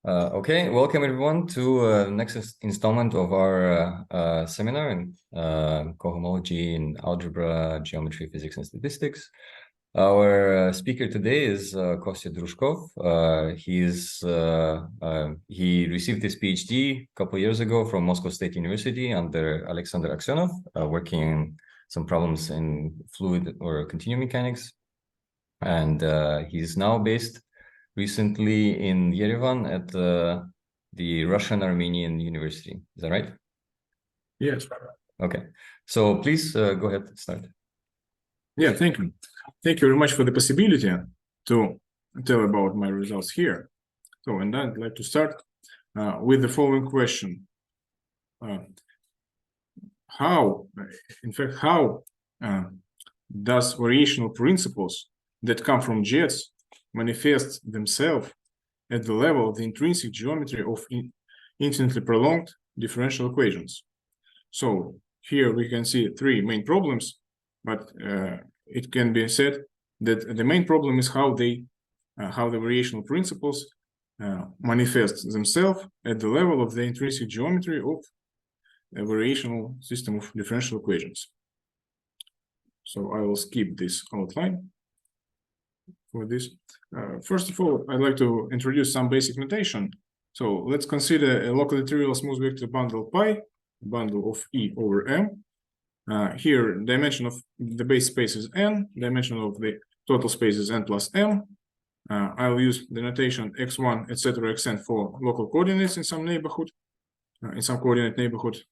Okay, welcome everyone to the next installment of our seminar in cohomology in algebra, geometry, physics, and statistics. Our speaker today is Kostya Druzhkov. He received his PhD a couple of years ago from Moscow State University under Alexander Aksionov, working on some problems in fluid or continuum mechanics. And he's now based recently in Yerevan at the Russian-Armenian University. Is that right? Yes. Okay. So please go ahead and start. Yeah, thank you. Thank you very much for the possibility to tell about my results here. So, and I'd like to start with the following question. How does variational principles that come from jets manifest themselves at the level of the intrinsic geometry of infinitely prolonged differential equations? So here we can see three main problems, but it can be said that the main problem is how the variational principles manifest themselves at the level of the intrinsic geometry of a variational system of differential equations. So I will skip this outline for this. First of all, I'd like to introduce some basic notation. So let's consider a locally trivial smooth vector bundle pi, bundle of E over M. Here, dimension of the base space is n, dimension of the total space is n plus m. I'll use the notation x1, etc., xn for local coordinates in some neighborhood, in some coordinate neighborhood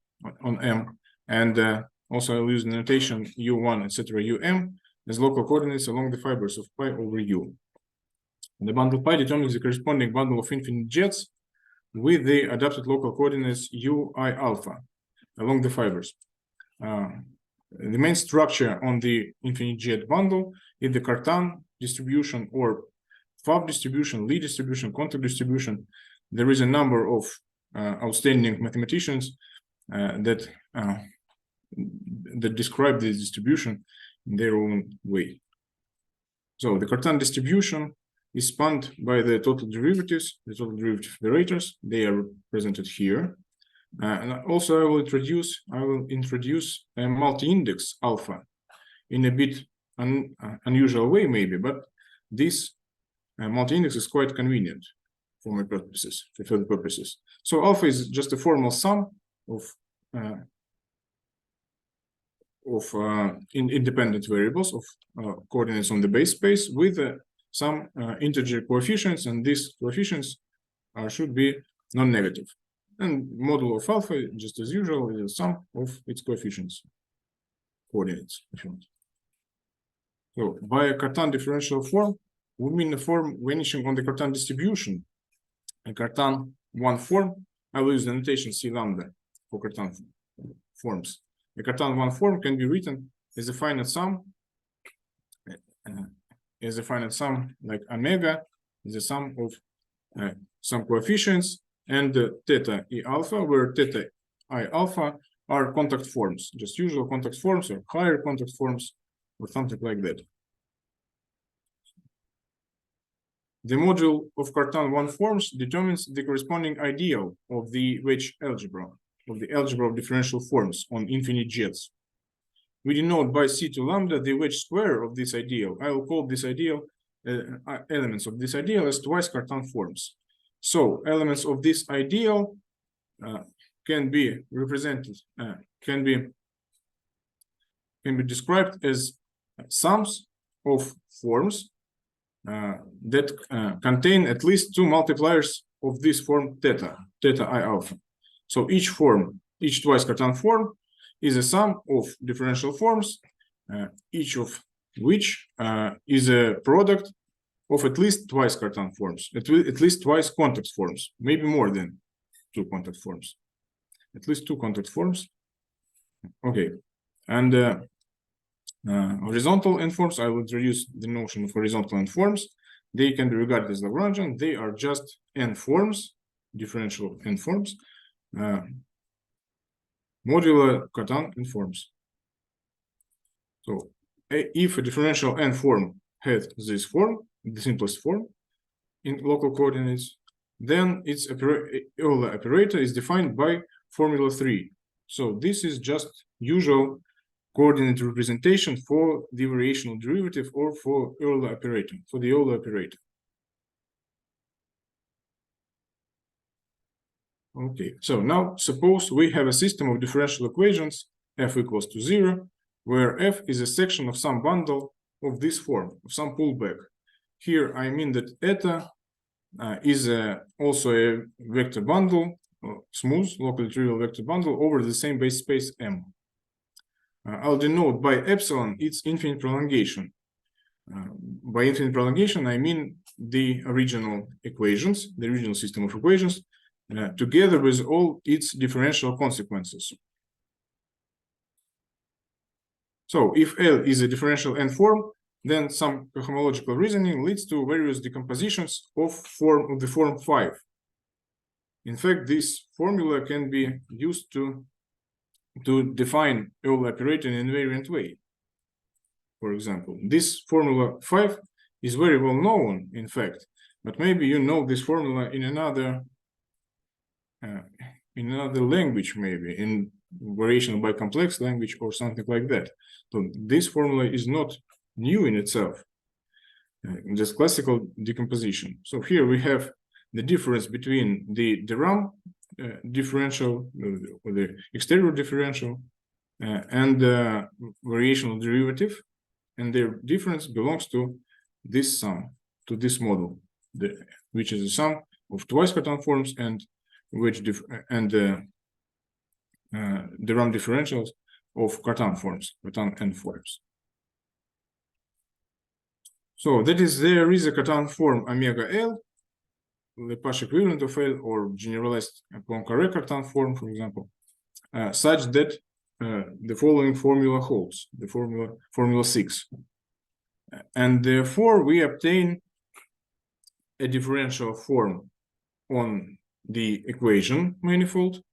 on M. And also I'll use the notation u1, etc., um as local coordinates along the fibers of pi over u. And the bundle pi determines the corresponding bundle of infinite jets with the adapted local coordinates ui alpha along the fibers. The main structure on the infinite jet bundle is the Cartan distribution or Fab distribution, Lie distribution, contact distribution. There is a number of outstanding mathematicians that describe this distribution in their own way. So the Cartan distribution is spanned by the total derivatives, the total derivative operators. They are represented here. And also I will introduce a multi-index alpha in a bit unusual way maybe, but this multi-index is quite convenient for my purposes, for further purposes. So alpha is just a formal sum of independent variables of coordinates on the base space with some integer coefficients, and these coefficients should be non-negative. And modulo of alpha, just as usual, is the sum of its coefficients, coordinates, if you want. So by a Cartan differential form, we mean a form vanishing on the Cartan distribution. A Cartan one form, I will use the notation C lambda for Cartan forms. A Cartan one form can be written as a finite sum, like omega is the sum of some coefficients, and theta E alpha, where theta I alpha are contact forms, just usual contact forms or higher contact forms or something like that. The module of Cartan one forms determines the corresponding ideal of the wedge algebra, of the algebra of differential forms on infinite jets. We denote by C2 lambda the wedge square of this ideal. I will call this ideal elements of this ideal as twice Cartan forms. So elements of this ideal can be represented, can be described as sums of forms that contain at least two multipliers of this form theta I alpha. So each form, each twice Cartan form is a sum of differential forms, each of which is a product of at least twice Cartan forms, at least twice contact forms, maybe more than two contact forms, at least two contact forms. Okay, and horizontal n-forms, I will introduce the notion of horizontal n-forms. They can be regarded as Lagrangian. They are just n-forms, differential n-forms, modular Cartan n-forms. So if a differential n-form has this form, the simplest form in local coordinates, then its Euler operator is defined by formula 3. So this is just usual coordinate representation for the variational derivative or for Euler operator, for the Euler operator. Okay, so now suppose we have a system of differential equations f equals to 0, where f is a section of some bundle of this form, of some pullback. Here I mean that eta is also a vector bundle, smooth, locally trivial vector bundle over the same base space M. I'll denote by epsilon its infinite prolongation. By infinite prolongation, I mean the original equations, the original system of equations, together with all its differential consequences. So if L is a differential n form, then some cohomological reasoning leads to various decompositions of the form 5. In fact, this formula can be used to define Euler operator in an invariant way. For example, this formula 5 is very well known, in fact, but maybe you know this formula in another language, maybe in variational by complex language or something like that. So this formula is not new in itself, just classical decomposition. So here we have the difference between the Rham differential, or the exterior differential, and the variational derivative, and their difference belongs to this sum, to this model, which is the sum of twice Cartan forms and the Rham differentials of Cartan forms, Cartan n forms. So that is, there is a Cartan form omega L, the Pasch equivalent of L, or generalized Poincare Cartan form, for example, such that the following formula holds, the formula 6. And therefore we obtain a differential form on the equation manifold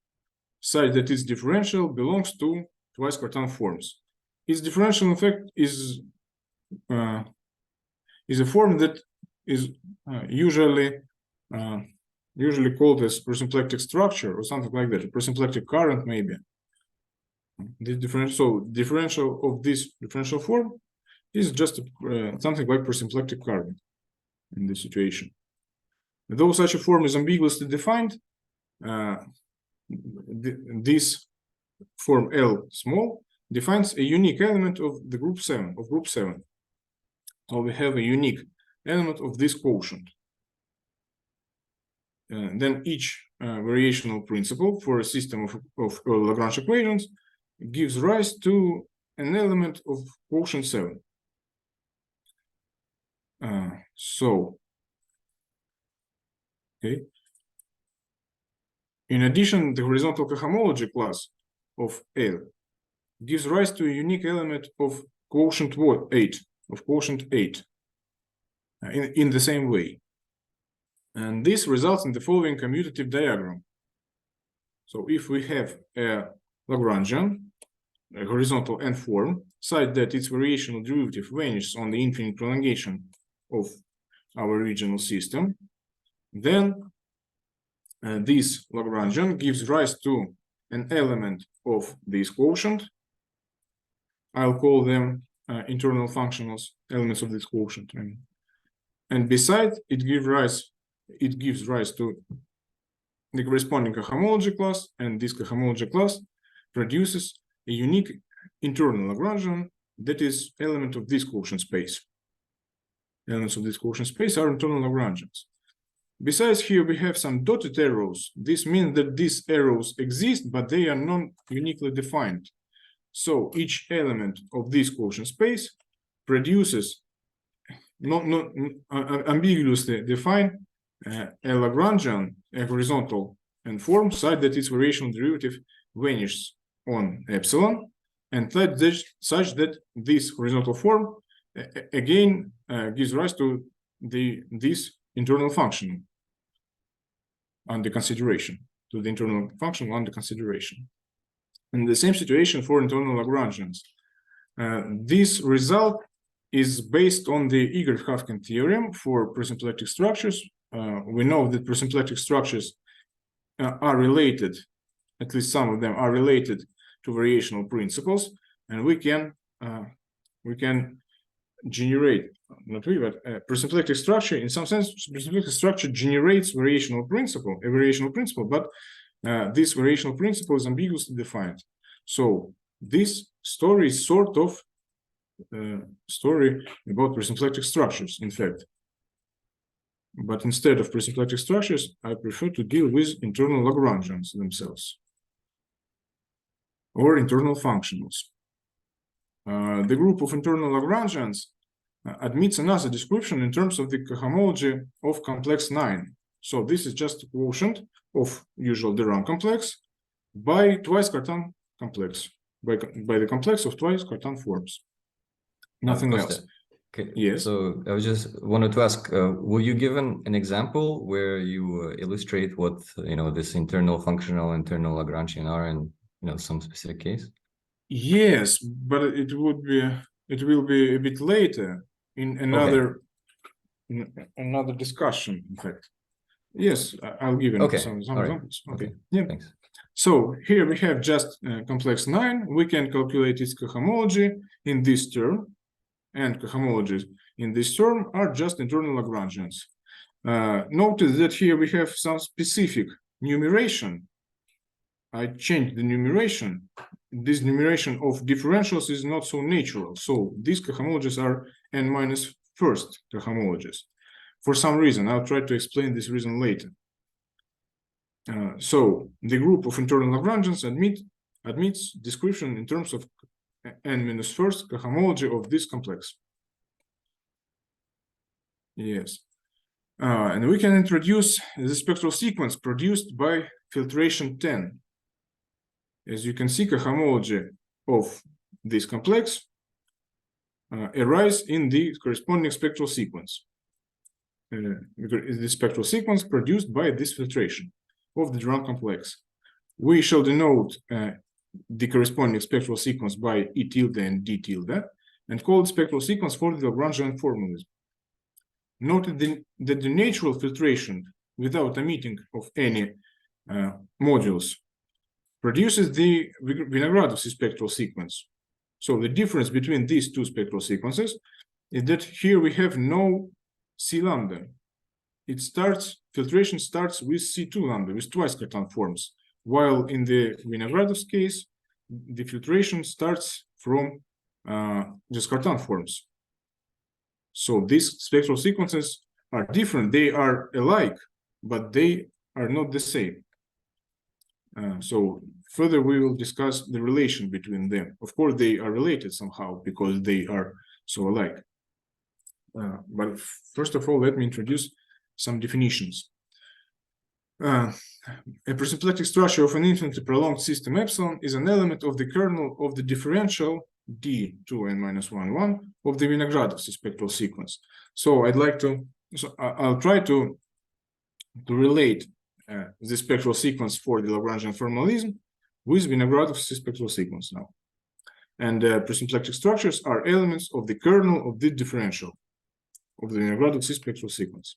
such that its differential belongs to twice Cartan forms. Its differential, in fact, is a form that is usually called as presymplectic structure or something like that, a presymplectic current maybe. The differential of this differential form is just something like presymplectic current in this situation. Though such a form is ambiguously defined, this form L small defines a unique element of the group 7, So we have a unique element of this quotient. Then each variational principle for a system of Lagrange equations gives rise to an element of quotient 7. Okay. In addition, the horizontal cohomology class of L gives rise to a unique element of quotient 8, in the same way. And this results in the following commutative diagram. So if we have a Lagrangian, a horizontal n form, such that its variational derivative vanishes on the infinite prolongation of our original system, then this Lagrangian gives rise to an element of this quotient. I'll call them internal functionals, elements of this quotient. And besides, it gives rise to the corresponding cohomology class, and this cohomology class produces a unique internal Lagrangian that is element of this quotient space. Elements of this quotient space are internal Lagrangians. Besides, here we have some dotted arrows. This means that these arrows exist, but they are not uniquely defined. So each element of this quotient space produces not ambiguously defined a Lagrangian, a horizontal n form, such that its variational derivative vanishes on epsilon, and such that this horizontal form again gives rise to this internal function under consideration, And the same situation for internal Lagrangians. This result is based on the Igor-Hafken theorem for presymplectic structures, we know that presymplectic structures are related, at least some of them are related to variational principles, and we can generate, not we, but presymplectic structure, in some sense, presymplectic structure generates a variational principle, but this variational principle is ambiguously defined. So this story is sort of story about presymplectic structures, in fact. But instead of presymplectic structures, I prefer to deal with internal Lagrangians themselves, or internal functionals. The group of internal Lagrangians admits another description in terms of the cohomology of complex 9. So this is just a quotient of usual the Rham complex by twice Cartan complex, by the complex of twice Cartan forms. Nothing else. Okay. Yes. So I was just wanted to ask, will you give an example where you illustrate what this internal functional internal Lagrangian are in some specific case? Yes, but it will be a bit later in another discussion, in fact. Yes, I'll give you some examples. Okay. Yeah. Thanks. So here we have just complex 9. We can calculate its cohomology in this term, and cohomologies in this term are just internal Lagrangians. Notice that here we have some specific numeration. I changed the numeration. This numeration of differentials is not so natural. So these cohomologies are n-1st cohomologies. For some reason, I'll try to explain this reason later. So the group of internal Lagrangians admits description in terms of n-1st cohomology of this complex. Yes. And we can introduce the spectral sequence produced by filtration 10. As you can see, cohomology of this complex arise in the corresponding spectral sequence. The spectral sequence produced by this filtration of the Rham complex. We shall denote the corresponding spectral sequence by E tilde and D tilde, and call the spectral sequence for the Lagrangian formalism. Note that the natural filtration without omitting of any modules produces the Vinogradov's spectral sequence. So the difference between these two spectral sequences is that here we have no C lambda. Filtration starts with C2 lambda, with twice Cartan forms, while in the Vinogradov's case, the filtration starts from just Cartan forms. So these spectral sequences are different. They are alike, but they are not the same. So further, we will discuss the relation between them. Of course, they are related somehow because they are so alike. But first of all, let me introduce some definitions. A presymplectic structure of an infinitely prolonged system epsilon is an element of the kernel of the differential d2n-1,1 of the Vinogradov's spectral sequence. So I'll try to relate the spectral sequence for the Lagrangian formalism with Vinogradov's spectral sequence now. And presymplectic structures are elements of the kernel of the differential of the Vinogradov's spectral sequence.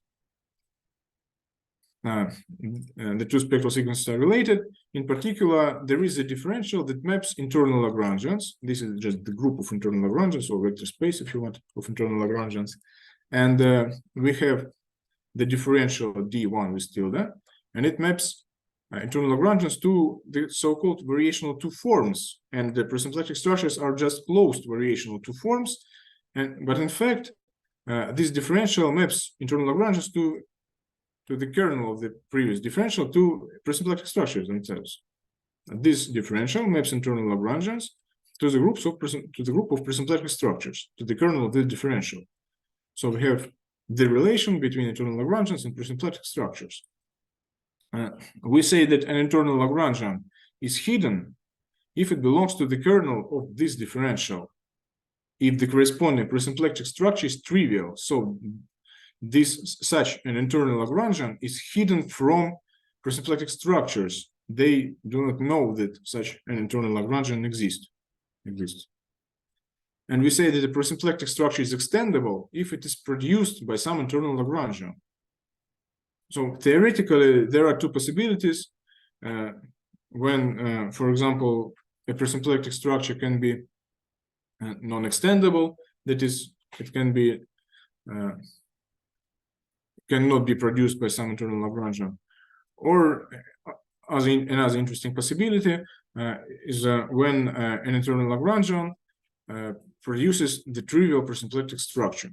The two spectral sequences are related. In particular, there is a differential that maps internal Lagrangians. This is just the group of internal Lagrangians, or vector space, if you want, of internal Lagrangians. And we have the differential d1 with tilde, and it maps internal Lagrangians to the so-called variational two forms. And the presymplectic structures are just closed variational two forms. But in fact, this differential maps internal Lagrangians to the kernel of the previous differential to presymplectic structures themselves. This differential maps internal Lagrangians to the group of presymplectic structures, to the kernel of the differential. So we have the relation between internal Lagrangians and presymplectic structures. We say that an internal Lagrangian is hidden if it belongs to the kernel of this differential, if the corresponding presymplectic structure is trivial. So such an internal Lagrangian is hidden from presymplectic structures. They do not know that such an internal Lagrangian exists. And we say that the presymplectic structure is extendable if it is produced by some internal Lagrangian. So theoretically, there are two possibilities. When, for example, a presymplectic structure can be non-extendable, that is, it can be cannot be produced by some internal Lagrangian, or another interesting possibility is when an internal Lagrangian produces the trivial presymplectic structure.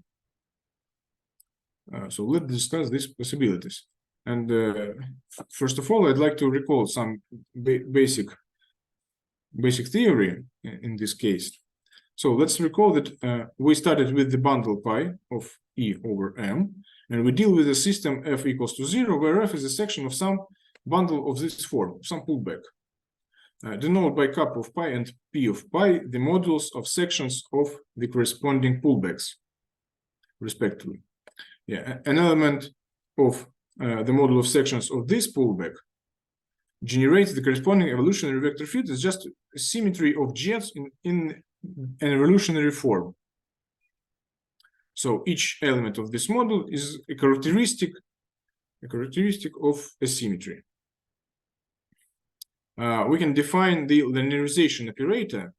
So let's discuss these possibilities. And first of all, I'd like to recall some basic theory in this case. So let's recall that we started with the bundle pi of E over M, and we deal with a system f equals to 0, where f is a section of some bundle of this form, some pullback. Denoted by kappa of pi and p of pi, the modules of sections of the corresponding pullbacks, respectively. Yeah, an element of the module of sections of this pullback generates the corresponding evolutionary vector field. It's just a symmetry of jets in an evolutionary form. So each element of this module is a characteristic of a symmetry. We can define the linearization operator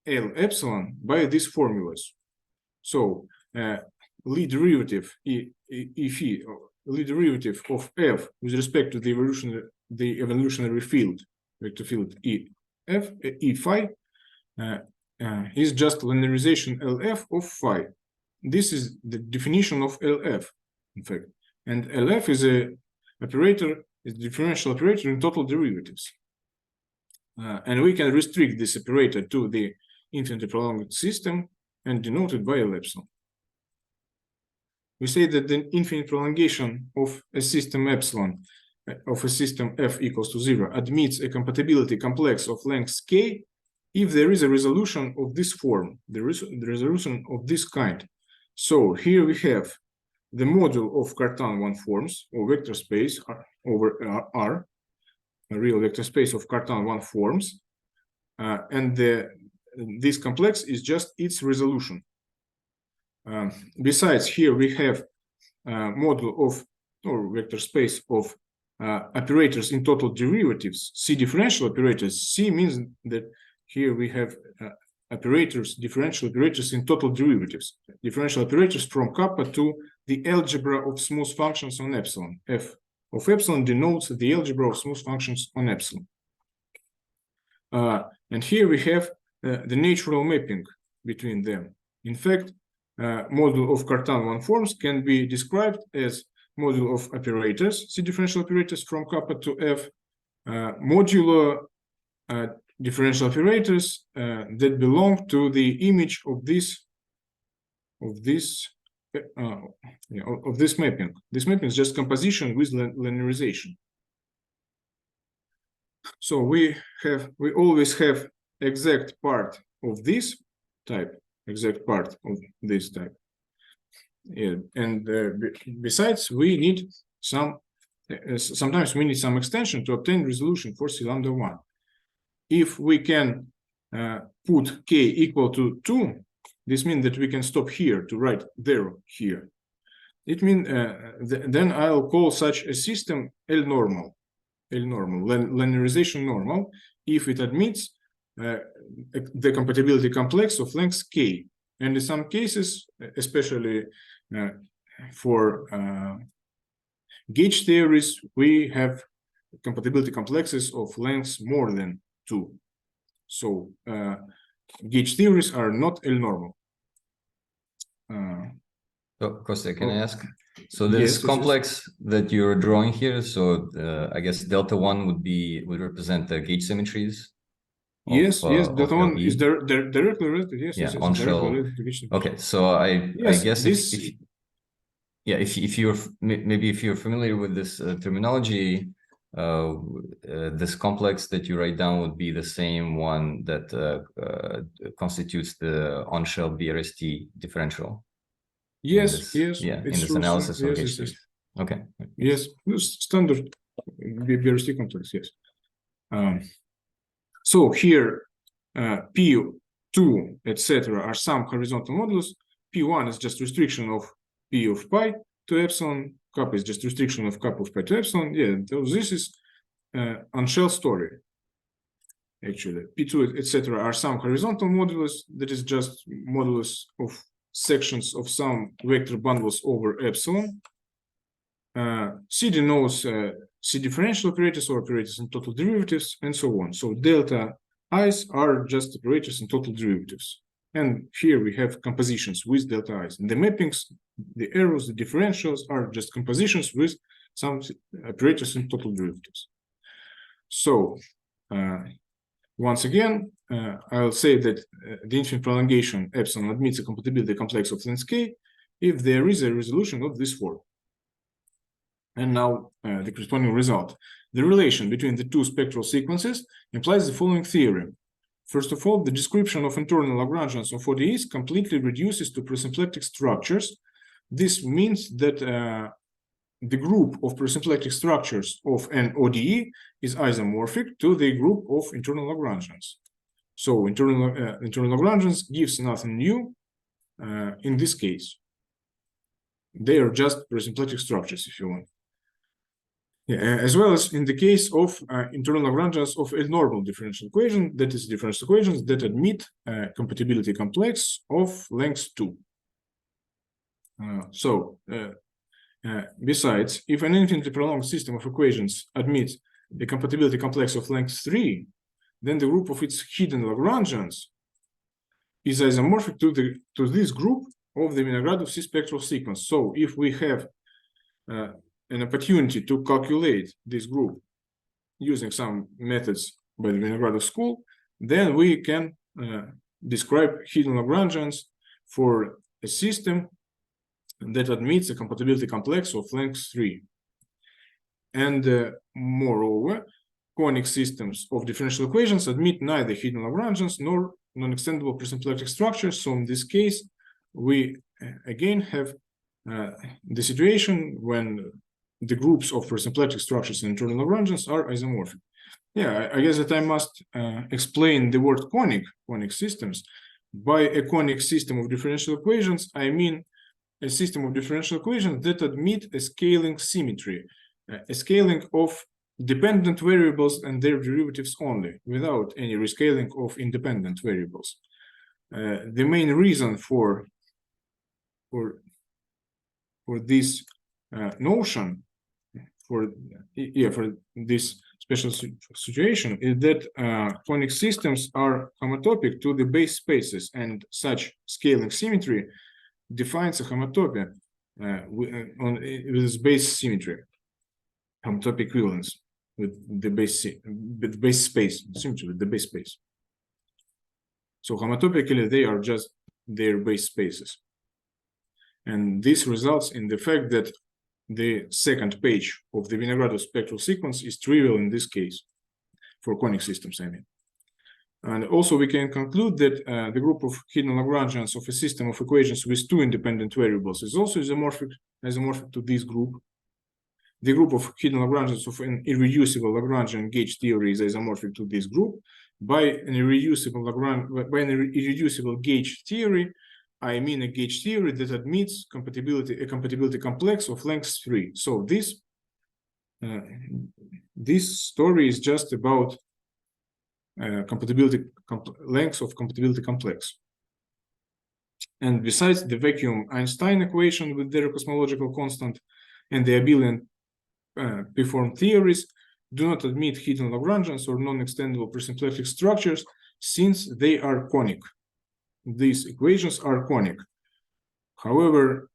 L epsilon by these formulas. So Lie derivative Lie derivative of f with respect to the evolutionary field, vector field E phi, is just linearization LF of phi. This is the definition of LF, in fact, and LF is a differential operator in total derivatives, and we can restrict this operator to the infinitely prolonged system and denote it by L epsilon. We say that the infinite prolongation of a system epsilon of a system f equals to 0 admits a compatibility complex of length k if there is a resolution of this form, the resolution of this kind. So here we have the module of Cartan 1 forms, or vector space over R, a real vector space of Cartan 1 forms, and this complex is just its resolution. Besides, here we have module of, or vector space of operators in total derivatives, C differential operators. C means that here we have differential operators in total derivatives, differential operators from kappa to the algebra of smooth functions on epsilon. F of epsilon denotes the algebra of smooth functions on epsilon. And here we have the natural mapping between them. In fact, module of Cartan 1 forms can be described as module of operators, C differential operators from kappa to F, modular differential operators that belong to the image of this mapping. This mapping is just composition with linearization. So we always have exact part of this type, Yeah. And besides, we need sometimes we need some extension to obtain resolution for C lambda 1. If we can put k equal to 2, this means that we can stop here to write 0 here. It means then I'll call such a system L normal, linearization normal, if it admits the compatibility complex of length k. And in some cases, especially for gauge theories, we have compatibility complexes of lengths more than 2. So gauge theories are not L normal. So, Kostya, can I ask? So this complex that you're drawing here, so I guess delta 1 would represent the gauge symmetries. Yes, delta 1 is directly related. Yes, yeah, yes, on shell. Okay, so I guess if you're familiar with this terminology, this complex that you write down would be the same one that constitutes the on-shell BRST differential. Yes, in this analysis of gauge theories. Okay. Yes, standard BRST complex. Yes. So here, P2, etc., are some horizontal modulus. P1 is just restriction of P of pi to epsilon. cup is just restriction of cup of pi to epsilon. Yeah, so this is on-shell story. Actually, P2, etc. are some horizontal modulus that is just modulus of sections of some vector bundles over epsilon. C denotes C differential operators or operators in total derivatives, and so on. So delta i's are just operators in total derivatives. And here we have compositions with delta i's. And the mappings, the arrows, the differentials are just compositions with some operators in total derivatives. So once again, I'll say that the infinite prolongation epsilon admits a compatibility complex of length k if there is a resolution of this form. And now the corresponding result. The relation between the two spectral sequences implies the following theorem. First of all, the description of internal Lagrangians of PDEs completely reduces to presymplectic structures. This means that the group of presymplectic structures of an ODE is isomorphic to the group of internal Lagrangians. So internal Lagrangians gives nothing new in this case. They are just presymplectic structures, if you want. Yeah, as well as in the case of internal Lagrangians of a normal differential equation, that is differential equations that admit a compatibility complex of length 2. Besides, if an infinitely prolonged system of equations admits a compatibility complex of length 3, then the group of its hidden Lagrangians is isomorphic to this group of the Vinogradov C-spectral sequence. So if we have an opportunity to calculate this group using some methods by the Vinogradov school, then we can describe hidden Lagrangians for a system that admits a compatibility complex of length 3. And moreover, conic systems of differential equations admit neither hidden Lagrangians nor non-extendable presymplectic structures. So in this case, we again have the situation when the groups of presymplectic structures and internal Lagrangians are isomorphic. Yeah, I guess that I must explain the word conic systems. By a conic system of differential equations, I mean a system of differential equations that admit a scaling symmetry, a scaling of dependent variables and their derivatives only, without any rescaling of independent variables. The main reason for this notion, for this special situation, is that conic systems are homotopic to the base spaces, and such scaling symmetry defines a homotopy with base symmetry, homotopy equivalence with the base space, symmetry with the base space. So homotopically, they are just their base spaces. And this results in the fact that the second page of the Vinogradov spectral sequence is trivial in this case, for conic systems, I mean. And also we can conclude that the group of hidden Lagrangians of a system of equations with two independent variables is also isomorphic to this group. The group of hidden Lagrangians of an irreducible Lagrangian gauge theory is isomorphic to this group. By an irreducible gauge theory, I mean a gauge theory that admits a compatibility complex of length 3. So this story is just about length of compatibility complex. And besides the vacuum Einstein equation with their cosmological constant and the abelian P-form theories do not admit hidden Lagrangians or non-extendable presymplectic structures, since they are conic. These equations are conic. However,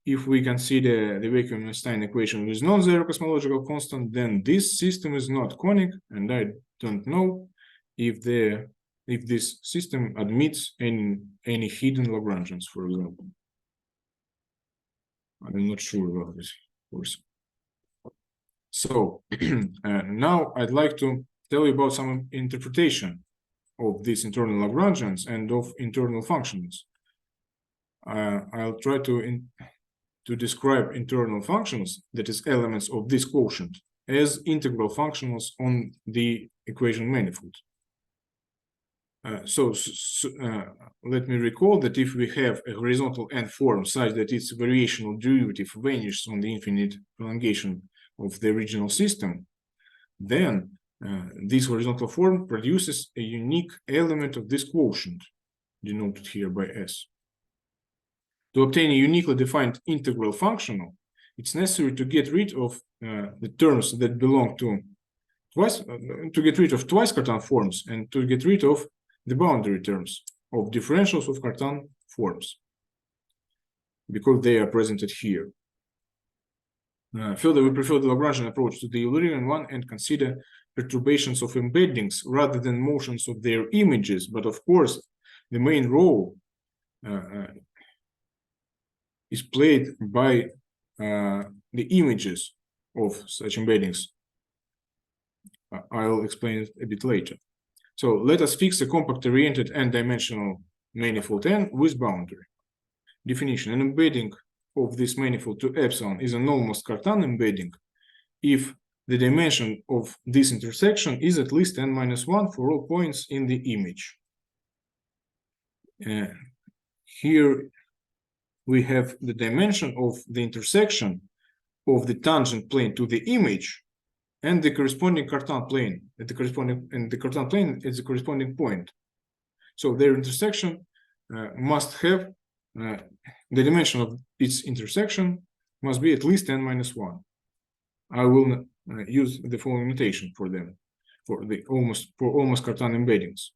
if we consider the vacuum Einstein equation with non-zero cosmological constant, then this system is not conic, and I don't know if this system admits any hidden Lagrangians, for example. I'm not sure about this, of course. So now I'd like to tell you about some interpretation of these internal Lagrangians and of internal functions. I'll try to describe internal functions, that is elements of this quotient, as integral functionals on the equation manifold. let me recall that if we have a horizontal n form such that its variational derivative vanishes on the infinite prolongation of the original system, then this horizontal form produces a unique element of this quotient, denoted here by S. To obtain a uniquely defined integral functional, it's necessary to get rid of the terms that belong to get rid of twice Cartan forms and to get rid of the boundary terms of differentials of Cartan forms, because they are presented here. Further, we prefer the Lagrangian approach to the Eulerian one and consider perturbations of embeddings rather than motions of their images. But of course, the main role is played by the images of such embeddings. I'll explain it a bit later. So let us fix a compact-oriented n-dimensional manifold n with boundary. Definition: an embedding of this manifold to epsilon is an almost Cartan embedding if the dimension of this intersection is at least n-1 for all points in the image. Here we have the dimension of the intersection of the tangent plane to the image and the corresponding Cartan plane at the corresponding point. So their intersection must have the dimension of its intersection must be at least n-1. I will use the following notation for them for almost Cartan embeddings.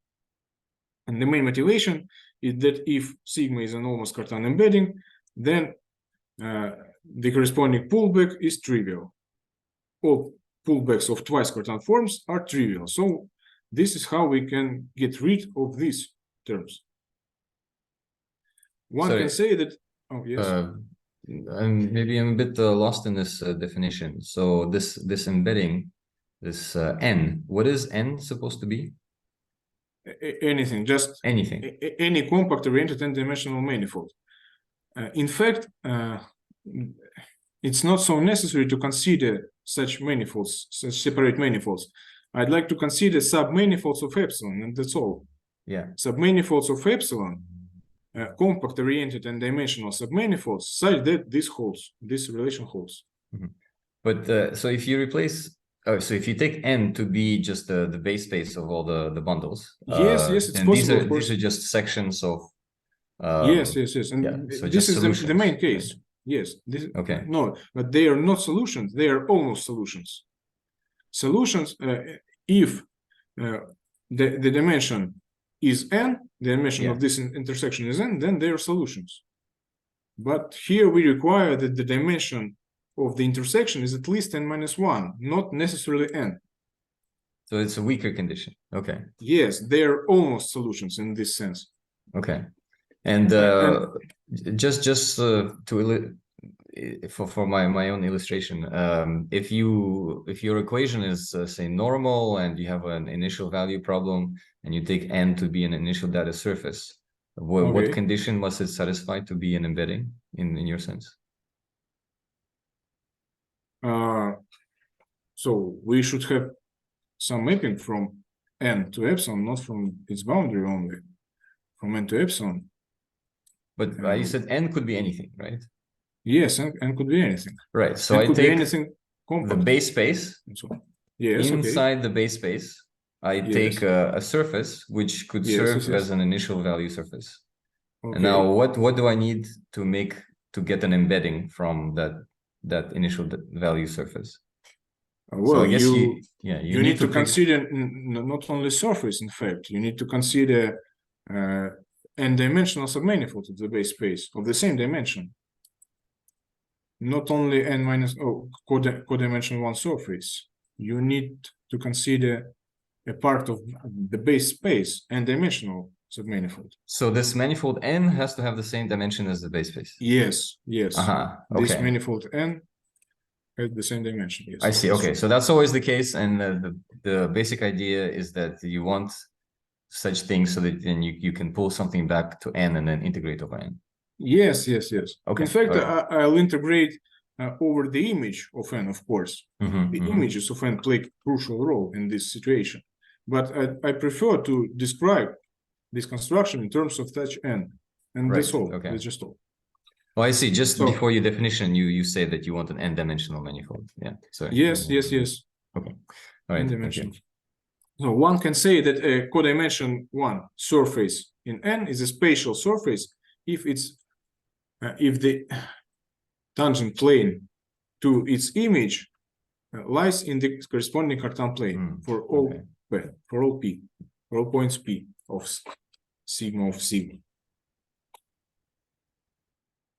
And the main motivation is that if sigma is an almost Cartan embedding, then the corresponding pullback is trivial. All pullbacks of twice Cartan forms are trivial. So this is how we can get rid of these terms. One can say that, oh yes. Maybe I'm a bit lost in this definition. So this embedding, this n, what is n supposed to be? Anything, just anything. Any compact-oriented n-dimensional manifold. In fact, it's not so necessary to consider such manifolds, such separate manifolds. I'd like to consider submanifolds of epsilon, and that's all. Yeah. Submanifolds of epsilon, compact-oriented and dimensional submanifolds, such that this relation holds. Mm-hmm. But so if you replace, so if you take n to be just the base space of all the bundles, yes, it's possible. These are just sections of. Yes, and yeah, so this is the main case. Right? Yes. Okay. No, but they are not solutions. They are almost solutions. Solutions, if the dimension is n, the dimension of this intersection is n, then they are solutions. But here we require that the dimension of the intersection is at least n-1, not necessarily n. So it's a weaker condition. Okay. Yes, they are almost solutions in this sense. Okay. And just to for my own illustration, if your equation is say normal and you have an initial value problem and you take n to be an initial data surface, what condition must it satisfy to be an embedding in your sense? So we should have some mapping from n to epsilon, not from its boundary only, from n to epsilon. But you said n could be anything, right? Yes, n could be anything. Right. So I take the base space. So, yes. Inside the base space, I take a surface which could serve as an initial value surface. Okay. And now, what do I need to get an embedding from that initial value surface? Well, so I guess you need to consider not only surface. In fact, you need to consider n-dimensional submanifold of the base space of the same dimension. Not only codimensional one surface. You need to consider a part of the base space n-dimensional submanifold. So this manifold n has to have the same dimension as the base space. Yes. Okay. This manifold n has the same dimension. Yes. I see. Okay, so that's always the case, and the basic idea is that you want such things so that then you can pull something back to n and then integrate over n. Yes. Okay. In fact, I'll integrate over the image of n, of course. The images of n play a crucial role in this situation. But I prefer to describe this construction in terms of such n, and that's all. Okay. That's just all. Oh, I see. Just before your definition, you say that you want an n-dimensional manifold. Yeah. Sorry. Yes. Okay. All right. N-dimensional. So one can say that a codimension one surface in N is a spatial surface if it's if the tangent plane to its image lies in the corresponding Cartan plane for all P, for all points P of sigma of sigma.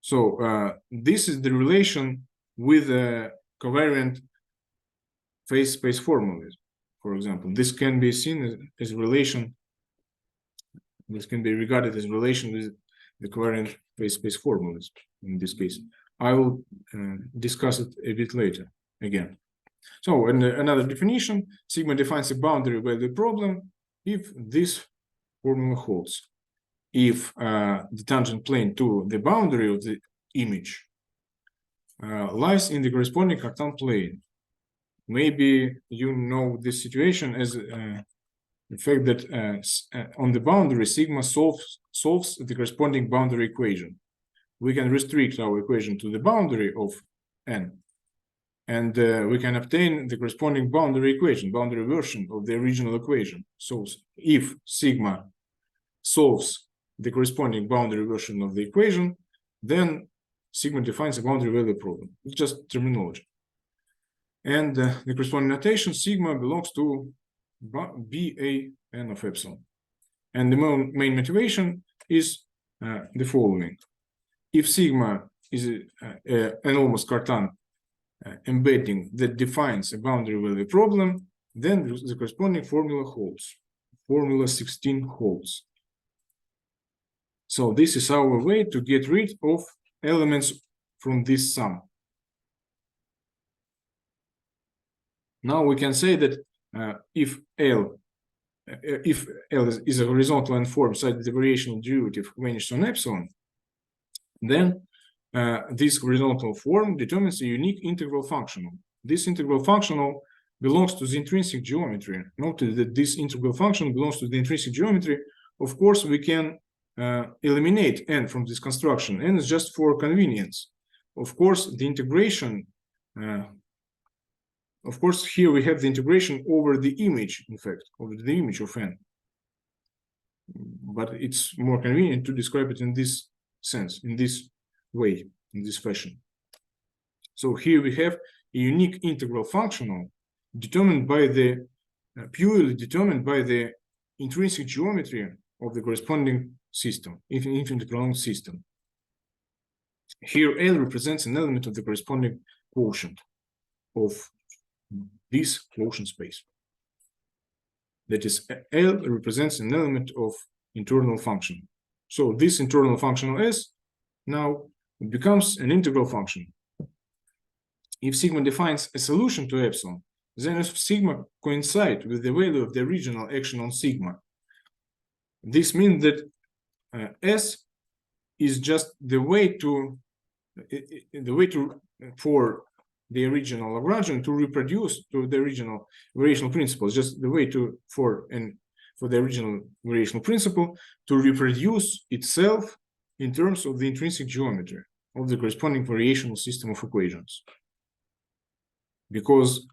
So this is the relation with covariant phase space formulas. For example, this can be seen as relation. This can be regarded as relation with the covariant phase space formulas. In this case, I will discuss it a bit later again. So, another definition: sigma defines a boundary value problem if this formula holds. If the tangent plane to the boundary of the image lies in the corresponding Cartan plane. Maybe you know this situation as the fact that on the boundary, sigma solves the corresponding boundary equation. We can restrict our equation to the boundary of n, and we can obtain the corresponding boundary equation, boundary version of the original equation. So if sigma solves the corresponding boundary version of the equation, then sigma defines a boundary value problem. It's just terminology. And the corresponding notation, sigma belongs to BA n of epsilon. And the main motivation is the following. If sigma is an almost Cartan embedding that defines a boundary value problem, then the corresponding formula holds. Formula 16 holds. So this is our way to get rid of elements from this sum. Now we can say that if L is a horizontal n form such that the variational derivative vanishes on epsilon, then this horizontal form determines a unique integral functional. This integral functional belongs to the intrinsic geometry. Note that this integral function belongs to the intrinsic geometry. Of course, we can eliminate n from this construction. N is just for convenience. Of course, the integration. Of course, here we have the integration over the image, in fact, over the image of n. But it's more convenient to describe it in this sense, in this way, in this fashion. So here we have a unique integral functional determined by the, purely determined by the intrinsic geometry of the corresponding system, infinitely prolonged system. Here L represents an element of the corresponding quotient of this quotient space. That is, L represents an element of internal function. So this internal functional S now becomes an integral function. If sigma defines a solution to epsilon, then if sigma coincides with the value of the original action on sigma, this means that S is just the way for the original Lagrangian to reproduce to the original variational principle, just the way for the original variational principle to reproduce itself in terms of the intrinsic geometry of the corresponding variational system of equations. Because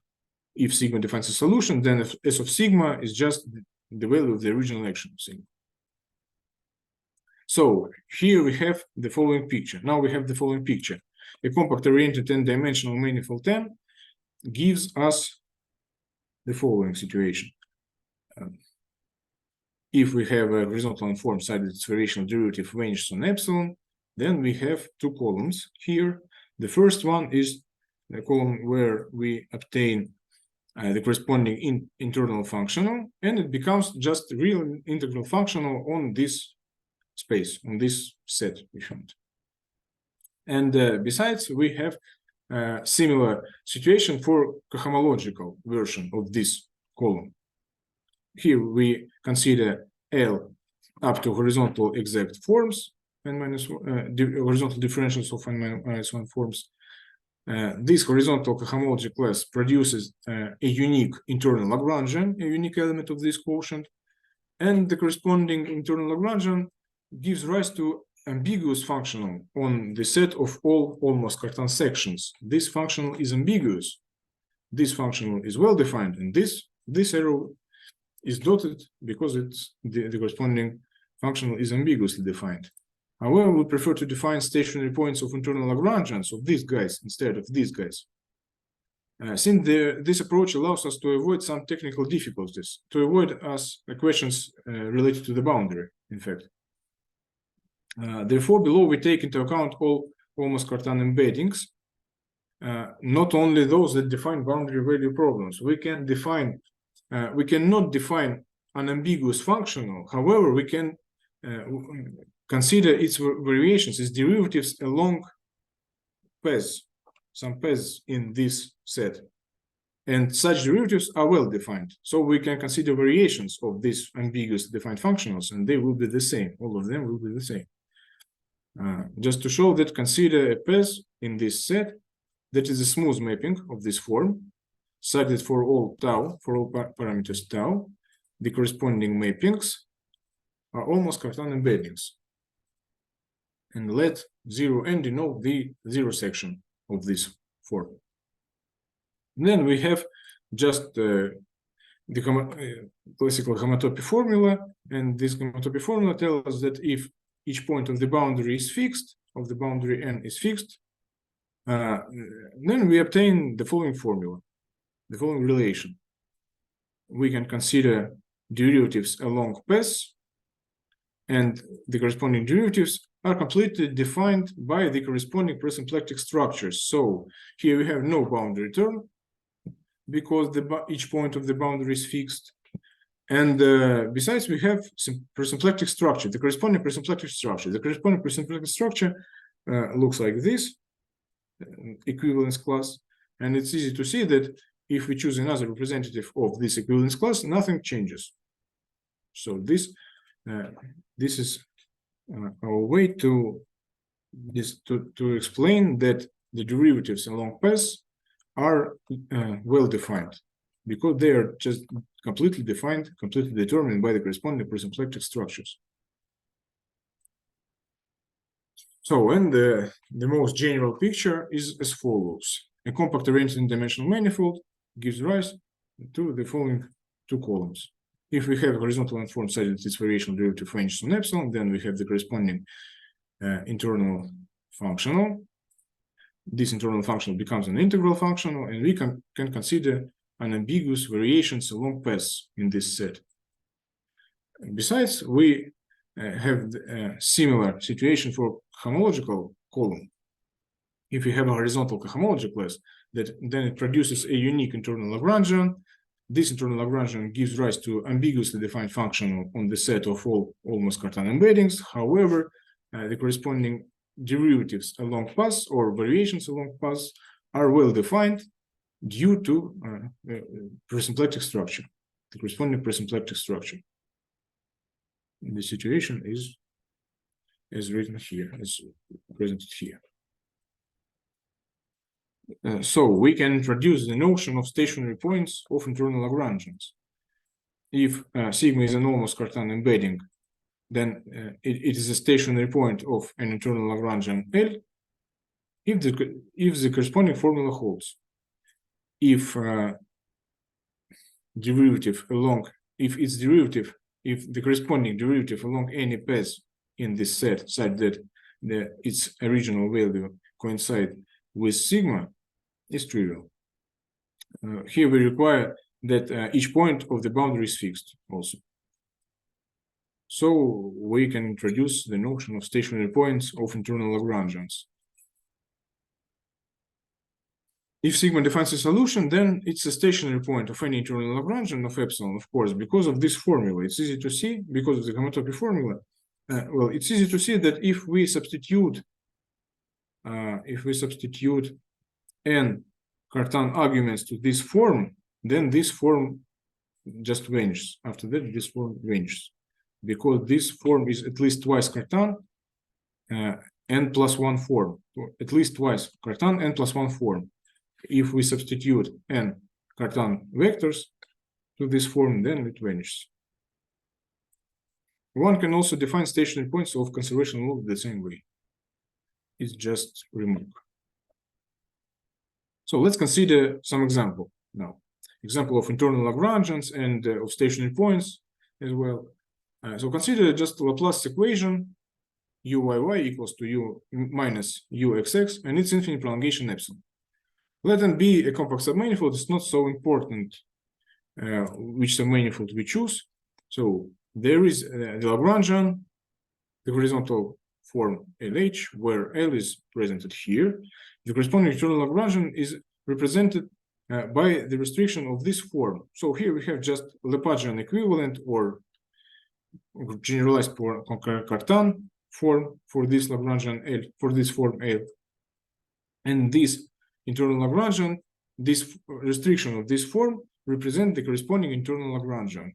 if sigma defines a solution, then S of sigma is just the value of the original action of sigma. So here we have the following picture. Now we have the following picture. A compact-oriented n-dimensional manifold n gives us the following situation. If we have a horizontal form such that its variational derivative vanishes on epsilon, then we have two columns here. The first one is the column where we obtain the corresponding internal functional, and it becomes just real integral functional on this space, on this set we found. And besides, we have a similar situation for cohomological version of this column. Here we consider L up to horizontal exact forms, horizontal differentials of n-1 forms. This horizontal cohomology class produces a unique internal Lagrangian, a unique element of this quotient. and the corresponding internal Lagrangian gives rise to ambiguous functional on the set of all almost Cartan sections. This functional is ambiguous. This functional is well defined, and this arrow is dotted because it's the corresponding functional is ambiguously defined. However, we prefer to define stationary points of internal Lagrangians of these guys instead of these guys. Since this approach allows us to avoid some technical difficulties, to avoid questions related to the boundary, in fact. Therefore, below we take into account all almost Cartan embeddings, not only those that define boundary value problems. We cannot define an ambiguous functional. However, we can consider its variations, its derivatives along paths, some paths in this set. And such derivatives are well defined. So we can consider variations of these ambiguous defined functionals, and they will be the same. All of them will be the same. Just to show that, consider a path in this set that is a smooth mapping of this form, such that for all tau, for all parameters tau, the corresponding mappings are almost Cartan embeddings. And let 0n denote the zero section of this form. Then we have just the classical homotopy formula, and this homotopy formula tells us that if each point of the boundary is fixed, of the boundary n is fixed, then we obtain the following formula, the following relation. We can consider derivatives along paths, and the corresponding derivatives are completely defined by the corresponding presymplectic structures. So here we have no boundary term because each point of the boundary is fixed. And besides, we have some presymplectic structure, the corresponding presymplectic structure. The corresponding presymplectic structure looks like this, equivalence class. And it's easy to see that if we choose another representative of this equivalence class, nothing changes. So this is our way to explain that the derivatives along paths are well defined because they are just completely defined, completely determined by the corresponding presymplectic structures. So, and the most general picture is as follows. A compact arranged dimensional manifold gives rise to the following two columns. If we have a horizontal unformed such that its variational derivative ranges on epsilon, then we have the corresponding internal functional. This internal functional becomes an integral functional, and we can consider unambiguous variations along paths in this set. Besides, we have a similar situation for homological column. If we have a horizontal cohomology class, then it produces a unique internal Lagrangian. This internal Lagrangian gives rise to ambiguously defined functional on the set of all almost Cartan embeddings. However, the corresponding derivatives along paths or variations along paths are well defined due to presymplectic structure, the corresponding presymplectic structure. The situation is as written here, as presented here. So we can introduce the notion of stationary points of internal Lagrangians. If sigma is an almost Cartan embedding, then it is a stationary point of an internal Lagrangian L if the corresponding formula holds. If if the corresponding derivative along any path in this set such that its original value coincide with sigma is trivial. Here we require that each point of the boundary is fixed also. So we can introduce the notion of stationary points of internal Lagrangians. If sigma defines a solution, then it's a stationary point of any internal Lagrangian of epsilon, of course, because of this formula. It's easy to see, because of the homotopy formula. Well, it's easy to see that if we substitute n Cartan arguments to this form, then this form just vanishes. After that, this form vanishes, because this form is at least twice Cartan, n plus one form, at least twice Cartan, n plus one form. If we substitute n Cartan vectors to this form, then it vanishes. One can also define stationary points of conservation law the same way. It's just remark. So let's consider some example now. Example of internal Lagrangians and of stationary points as well. So consider just Laplace equation uyy equals to u minus uxx and its infinite prolongation epsilon. Let n be a compact submanifold. It's not so important which submanifold we choose. So there is the Lagrangian, the horizontal form LH, where L is presented here. The corresponding internal Lagrangian is represented by the restriction of this form. So here we have just Lagrangian equivalent or generalized for Cartan form for this Lagrangian L, for this form L. And this internal Lagrangian, this restriction of this form represent the corresponding internal Lagrangian.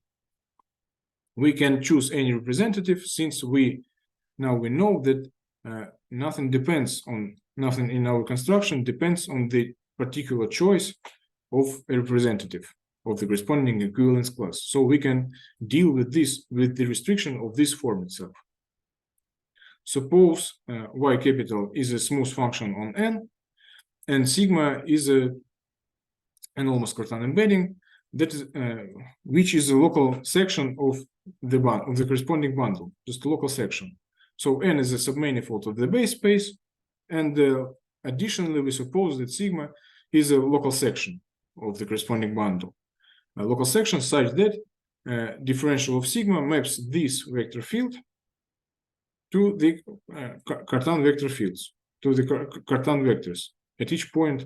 We can choose any representative since we know that nothing in our construction depends on the particular choice of a representative of the corresponding equivalence class. So we can deal with this, with the restriction of this form itself. Suppose y capital is a smooth function on n, and sigma is an almost Cartan embedding that is which is a local section of the corresponding bundle, just a local section. So n is a submanifold of the base space, and additionally we suppose that sigma is a local section of the corresponding bundle. A local section such that differential of sigma maps this vector field to the Cartan vector fields, to the Cartan vectors at each point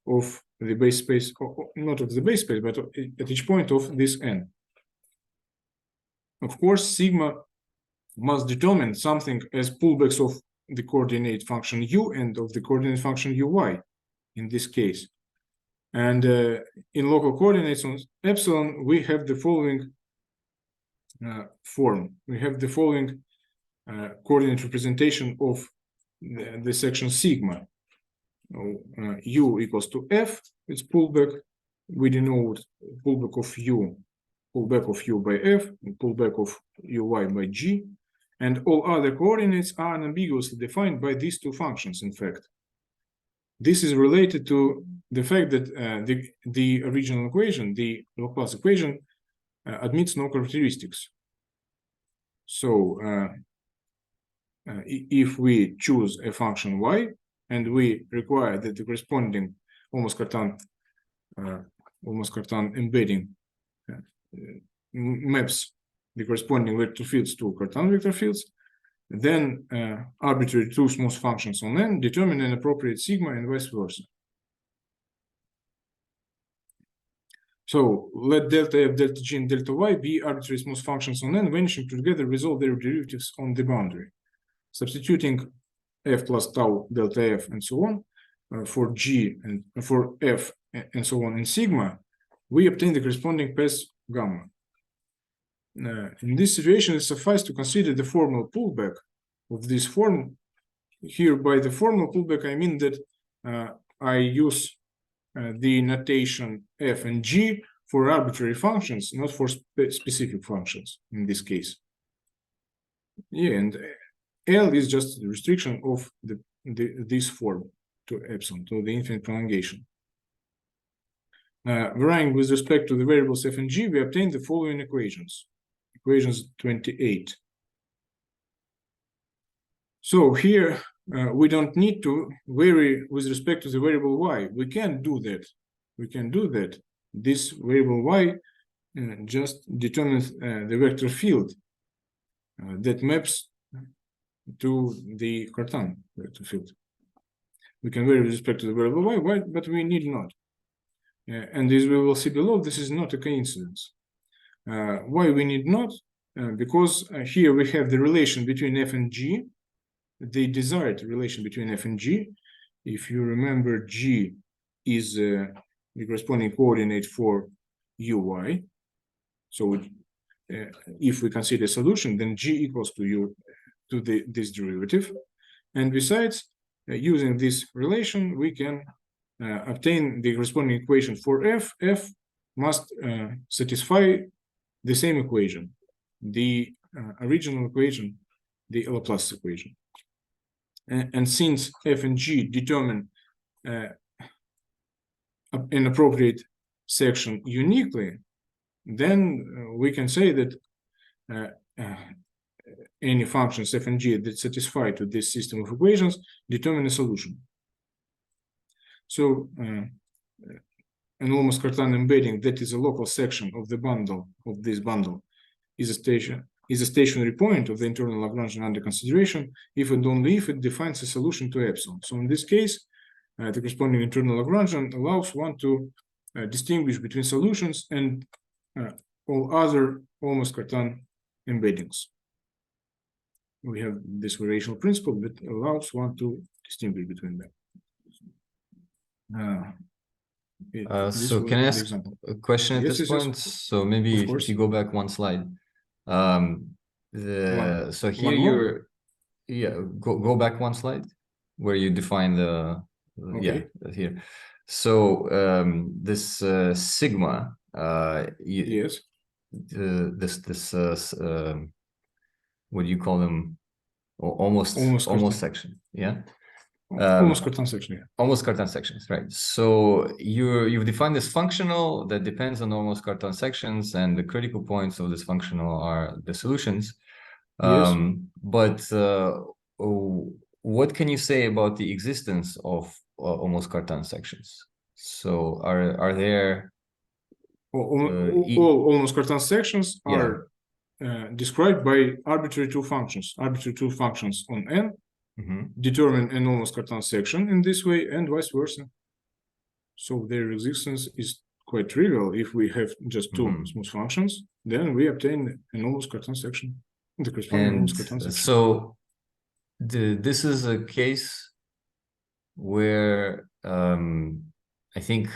of the base space, not of the base space, but at each point of this n. Of course, sigma must determine something as pullbacks of the coordinate function u and of the coordinate function uy in this case. And in local coordinates on epsilon, we have the following form. We have the following coordinate representation of the section sigma. U equals to f, it's pullback. We denote pullback of u by f, and pullback of uy by g. And all other coordinates are unambiguously defined by these two functions, in fact. This is related to the fact that the original equation, the Laplace equation, admits no characteristics. So if we choose a function y and we require that the corresponding almost Cartan embedding maps the corresponding vector fields to Cartan vector fields, then arbitrary two smooth functions on n determine an appropriate sigma and vice versa. So let delta f, delta g, and delta y be arbitrary smooth functions on n vanishing together with all their derivatives on the boundary. Substituting f plus tau delta f and so on for g and for f and so on in sigma, we obtain the corresponding path gamma. In this situation, it suffices to consider the formal pullback of this form. Here, by the formal pullback, I mean that I use the notation f and g for arbitrary functions, not for specific functions in this case. Yeah, and L is just the restriction of this form to epsilon, to the infinite prolongation. Varying with respect to the variables f and g, we obtain the following equations. Equations 28. So here we don't need to vary with respect to the variable y. We can do that. We can do that. This variable y just determines the vector field that maps to the Cartan vector field. We can vary with respect to the variable y, but we need not. And as we will see below, this is not a coincidence. Why we need not? Because here we have the relation between f and g, the desired relation between f and g. If you remember, g is the corresponding coordinate for uy. So if we consider a solution, then g equals to this derivative. And besides, using this relation, we can obtain the corresponding equation for f. F must satisfy the same equation. The original equation, the Laplace equation. And since f and g determine an appropriate section uniquely, then we can say that any functions f and g that satisfy to this system of equations determine a solution. So an almost Cartan embedding that is a local section of the bundle of this bundle is a stationary point of the internal Lagrangian under consideration if and only if it defines a solution to epsilon. So in this case, the corresponding internal Lagrangian allows one to distinguish between solutions and all other almost Cartan embeddings. We have this variational principle that allows one to distinguish between them. So can I ask a question at this point? So maybe if you go back one slide. So here go back one slide where you define the here. So this sigma yes, what do you call them? Almost section, yeah. Almost Cartan section, yeah. Almost Cartan sections, right? So you've defined this functional that depends on almost Cartan sections, and the critical points of this functional are the solutions. Yes. But what can you say about the existence of almost Cartan sections? So are there all almost Cartan sections are described by arbitrary two functions on n. Determine an almost Cartan section in this way and vice versa. So their existence is quite trivial. If we have just two smooth functions, then we obtain an almost Cartan section. The corresponding almost Cartan section. So this is a case where I think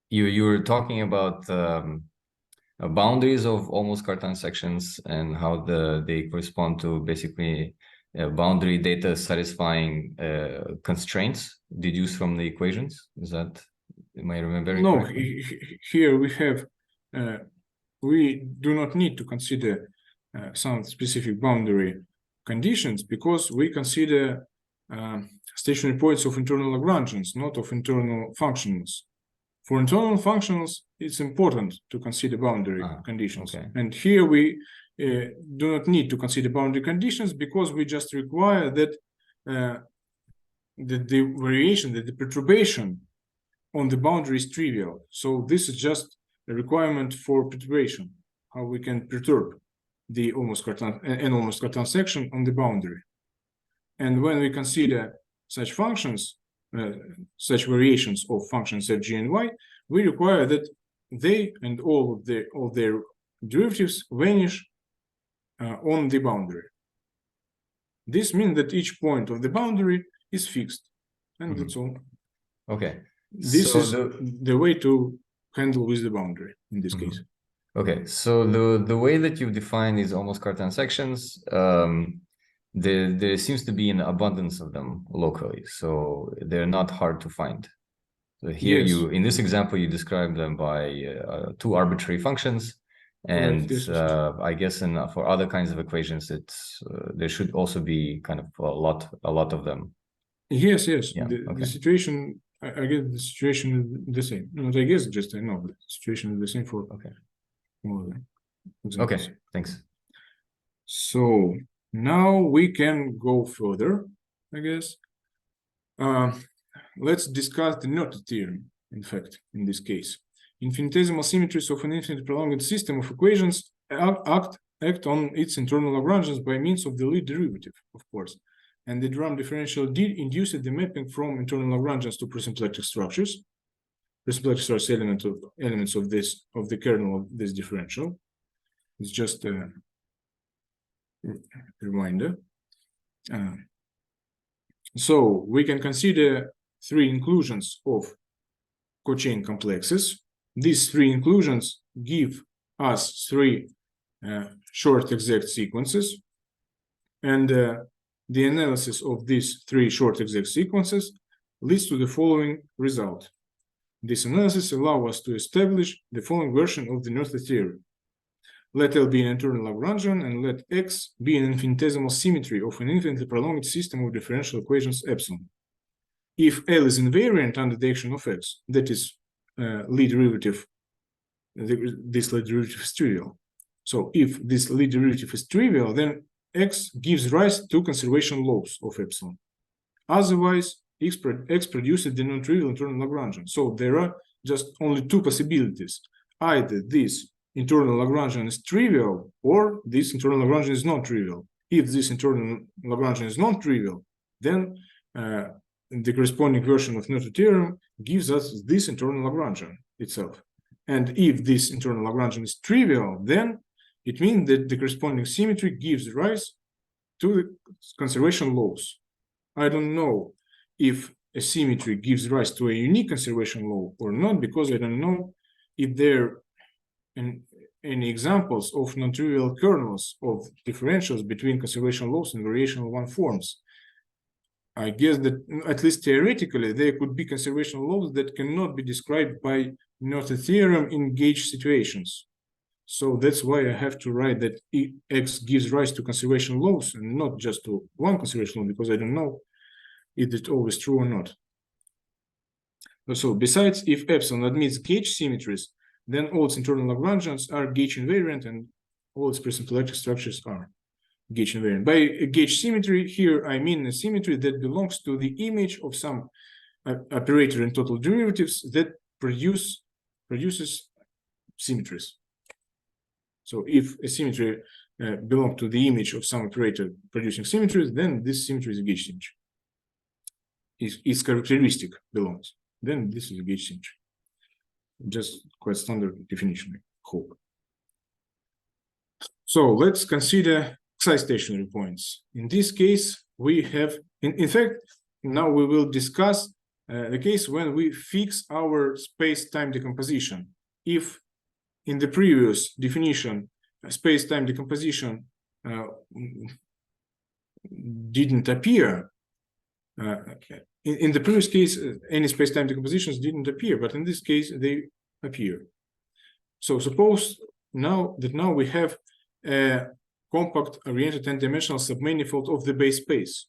you were talking about boundaries of almost Cartan sections and how they correspond to basically boundary data satisfying constraints deduced from the equations. Is that, am I remembering correctly? Here we have, we do not need to consider some specific boundary conditions because we consider stationary points of internal Lagrangians, not of internal functionals. For internal functionals, it's important to consider boundary conditions. And here we do not need to consider boundary conditions because we just require that the variation, that the perturbation on the boundary is trivial. So this is just a requirement for perturbation, how we can perturb the almost Cartan section on the boundary. And when we consider such functions, such variations of functions f, g, and y, we require that they and all of their derivatives vanish on the boundary. This means that each point of the boundary is fixed, and that's all. Okay. This is the way to handle with the boundary in this case. Okay, so the way that you define these almost Cartan sections, there seems to be an abundance of them locally, so they're not hard to find. So here in this example, you describe them by two arbitrary functions. And I guess for other kinds of equations, there should also be kind of a lot of them. Yes. Yeah, the situation, I guess the situation is the same. Not I guess, just I know the situation is the same for more examples. Okay, thanks. So now we can go further, I guess. Let's discuss the Noether theorem, in fact, in this case. Infinitesimal symmetries of an infinite prolonged system of equations act on its internal Lagrangians by means of the lead derivative, of course. And the Rham differential did induce the mapping from internal Lagrangians to presymplectic structures. Presymplectic structures elements of the kernel of this differential. It's just a reminder. So we can consider three inclusions of cochain complexes. These three inclusions give us three short exact sequences, and the analysis of these three short exact sequences leads to the following result. This analysis allows us to establish the following version of the Noether theorem. let L be an internal Lagrangian, and let X be an infinitesimal symmetry of an infinitely prolonged system of differential equations epsilon. If L is invariant under the action of X, that is Lie derivative, this Lie derivative is trivial. So if this Lie derivative is trivial, then X gives rise to conservation laws of epsilon. Otherwise, X produces the non-trivial internal Lagrangian. So there are just only two possibilities. Either this internal Lagrangian is trivial, or this internal Lagrangian is not trivial. If this internal Lagrangian is not trivial, then the corresponding version of Noether theorem gives us this internal Lagrangian itself. And if this internal Lagrangian is trivial, then it means that the corresponding symmetry gives rise to the conservation laws. I don't know if a symmetry gives rise to a unique conservation law or not, because I don't know if there are any examples of non-trivial kernels of differentials between conservation laws and variational one forms. I guess that at least theoretically there could be conservation laws that cannot be described by Noether theorem in gauge situations. So that's why I have to write that X gives rise to conservation laws and not just to one conservation law, because I don't know if it's always true or not. So besides, if epsilon admits gauge symmetries, then all its internal Lagrangians are gauge invariant and all its prism-electric structures are gauge invariant. By a gauge symmetry, here I mean a symmetry that belongs to the image of some operator in total derivatives that produces symmetries. So if a symmetry belongs to the image of some operator producing symmetries, then this symmetry is a gauge symmetry. Its characteristic belongs, then this is a gauge symmetry. Just quite standard definition, I hope. So let's consider Xi stationary points. In this case, we have, in fact, now we will discuss the case when we fix our space-time decomposition. If in the previous definition, space-time decomposition didn't appear, in the previous case, any space-time decompositions didn't appear, but in this case, they appear. So suppose now we have a compact oriented n-dimensional submanifold of the base space.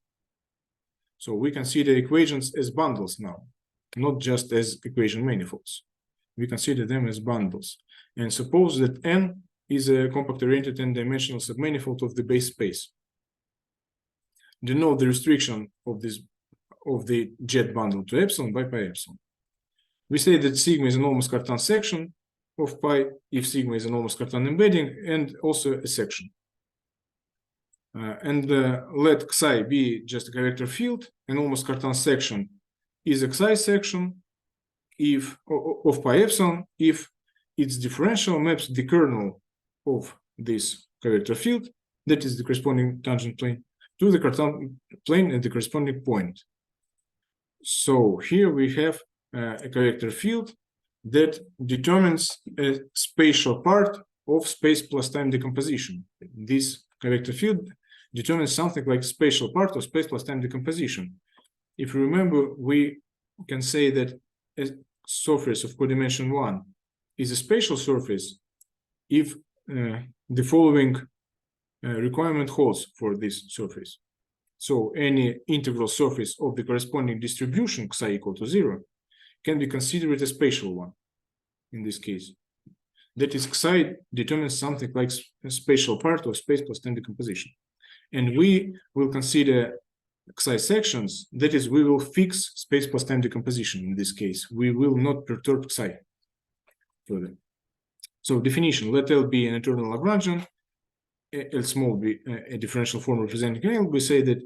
So we consider equations as bundles now, not just as equation manifolds. We consider them as bundles. And suppose that n is a compact oriented n-dimensional submanifold of the base space. Denote the restriction of the jet bundle to epsilon by pi epsilon. We say that sigma is an almost Cartan section of pi if sigma is an almost Cartan embedding and also a section. Let Xi be just a vector field. An almost Cartan section is a Xi section if of pi epsilon if its differential maps the kernel of this vector field, that is the corresponding tangent plane, to the Cartan plane at the corresponding point. So here we have a vector field that determines a spatial part of space plus time decomposition. This vector field determines something like spatial part of space plus time decomposition. If you remember, we can say that a surface of codimension 1 is a spatial surface if the following requirement holds for this surface. So any integral surface of the corresponding distribution Xi equal to 0 can be considered a spatial one in this case. That is, Xi determines something like a spatial part of space plus time decomposition. And we will consider Xi sections, that is, we will fix space plus time decomposition in this case. We will not perturb Xi further. So definition, let L be an internal Lagrangian, L small be a differential form representing L. We say that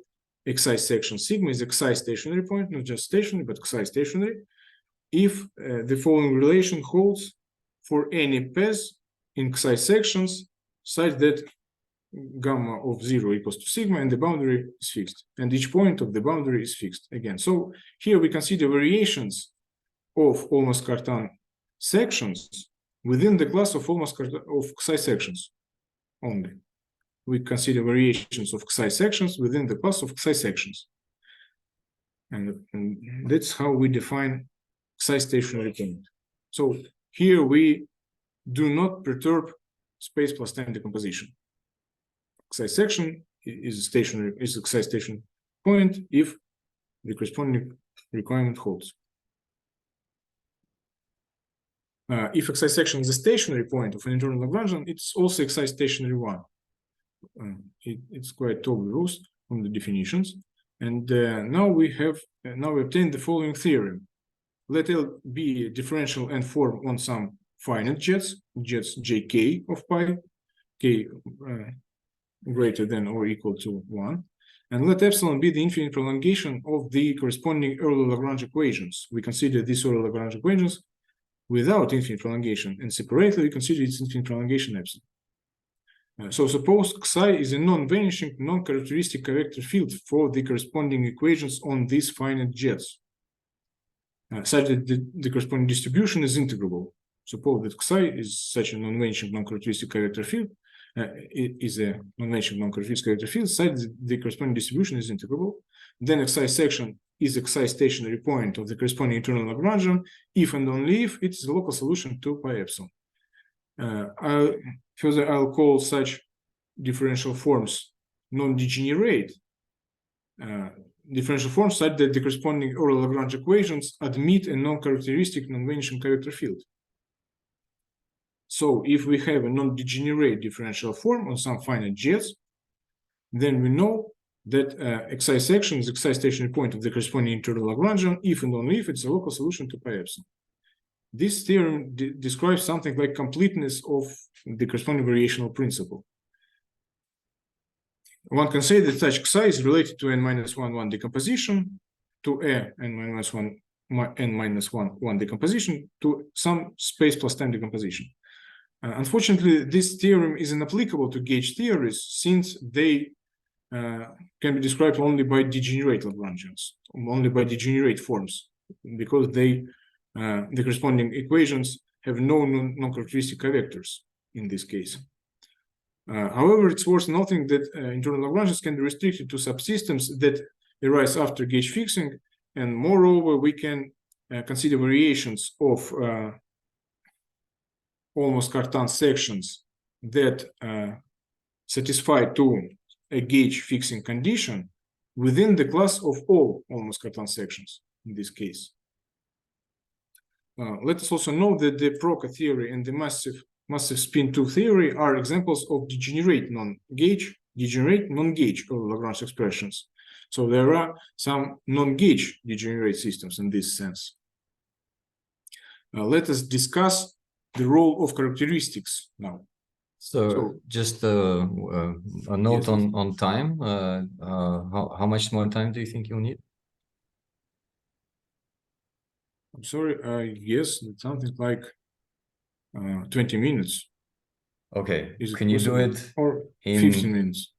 Xi section sigma is a Xi stationary point, not just stationary, but Xi stationary, if the following relation holds for any path in Xi sections such that gamma of 0 equals to sigma and the boundary is fixed, and each point of the boundary is fixed again. So here we consider variations of almost Cartan sections within the class of almost of Xi sections only. We consider variations of Xi sections within the class of Xi sections. And that's how we define Xi stationary point. So here we do not perturb space plus time decomposition. Xi section is a Xi station point if the corresponding requirement holds. If Xi section is a stationary point of an internal Lagrangian, it's also Xi stationary one. It's quite obvious from the definitions. And now we obtain the following theorem. Let L be a differential and form on some finite jets jk of pi, k greater than or equal to 1. And let epsilon be the infinite prolongation of the corresponding Euler Lagrange equations. We consider these Euler Lagrange equations without infinite prolongation, and separately we consider its infinite prolongation epsilon. So suppose Xi is a non-vanishing, non-characteristic vector field for the corresponding equations on these finite jets, such that the corresponding distribution is integrable. Suppose that Xi is such a non-vanishing, non-characteristic vector field, is a non-vanishing, non-characteristic vector field, such that the corresponding distribution is integrable. Then Xi section is a Xi stationary point of the corresponding internal Lagrangian, if and only if it is the local solution to pi epsilon. Further, I'll call such differential forms non-degenerate differential forms such that the corresponding Euler Lagrange equations admit a non-characteristic non-vanishing vector field. So if we have a non-degenerate differential form on some finite jets, then we know that Xi section is the Xi stationary point of the corresponding internal Lagrangian if and only if it's a local solution to pi epsilon. This theorem describes something like completeness of the corresponding variational principle. One can say that such Xi is related to n-1 decomposition, to n-1 decomposition, to some space plus time decomposition. Unfortunately, this theorem is inapplicable to gauge theories since they can be described only by degenerate Lagrangians, only by degenerate forms, because the corresponding equations have no non-characteristic vectors in this case. However, it's worth noting that internal Lagrangians can be restricted to subsystems that arise after gauge fixing, and moreover, we can consider variations of almost Cartan sections that satisfy to a gauge fixing condition within the class of all almost Cartan sections in this case. Let us also know that the Proca theory and the massive spin 2 theory are examples of degenerate non-gauge Lagrange expressions. So there are some non-gauge degenerate systems in this sense. Let us discuss the role of characteristics now. So just a note on time. How much more time do you think you'll need? I'm sorry, yes, it's something like 20 minutes. Okay, can you do it or in 15 minutes?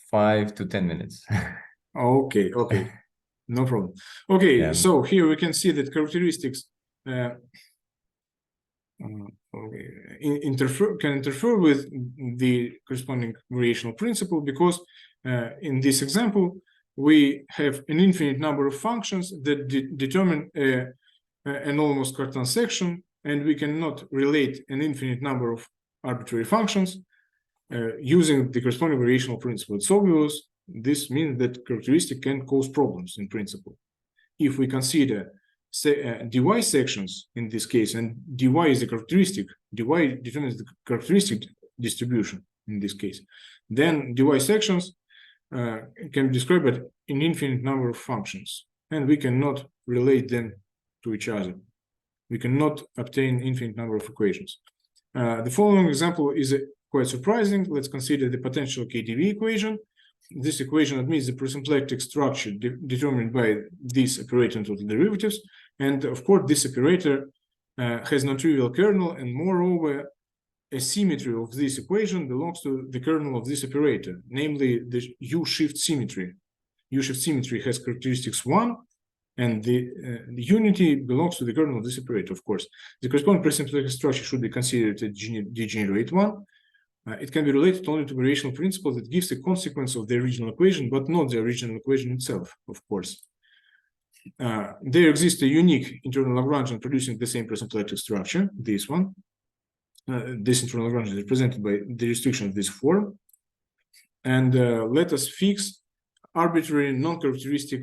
5 to 10 minutes. Okay, no problem. Okay, Yeah. so here we can see that characteristics can interfere with the corresponding variational principle because in this example we have an infinite number of functions that determine an almost Cartan section, and we cannot relate an infinite number of arbitrary functions using the corresponding variational principle. It's obvious. This means that characteristic can cause problems in principle. If we consider dy sections in this case, and dy is the characteristic, dy determines the characteristic distribution in this case, then dy sections can be described as an infinite number of functions, and we cannot relate them to each other. We cannot obtain infinite number of equations. The following example is quite surprising. Let's consider the potential KdV equation. This equation admits the presymplectic structure determined by this operator into the derivatives. And of course, this operator has non-trivial kernel, and moreover, a symmetry of this equation belongs to the kernel of this operator, namely the U-shift symmetry. U-shift symmetry has characteristics 1, and the unity belongs to the kernel of this operator, of course. The corresponding presymplectic structure should be considered a degenerate one. It can be related only to variational principle that gives a consequence of the original equation, but not the original equation itself, of course. There exists a unique internal Lagrangian producing the same presymplectic structure, this one. this internal Lagrangian is represented by the restriction of this form. And let us fix arbitrary non-characteristic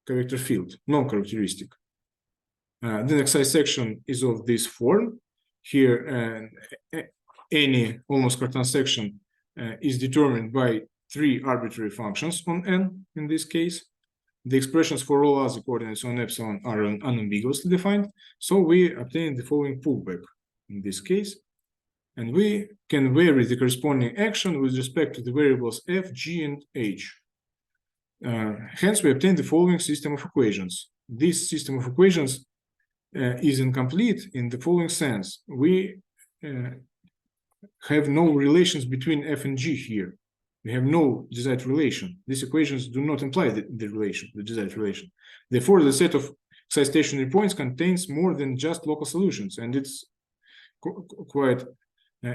vector field, non-characteristic. Then exercise section is of this form. Here, any almost Cartan section is determined by 3 arbitrary functions on n in this case. The expressions for all other coordinates on epsilon are unambiguously defined. So we obtain the following pullback in this case. And we can vary the corresponding action with respect to the variables f, g, and h. Hence, we obtain the following system of equations. This system of equations is incomplete in the following sense. We have no relations between f and g here. We have no desired relation. These equations do not imply the desired relation. Therefore, the set of excitation points contains more than just local solutions, and it's quite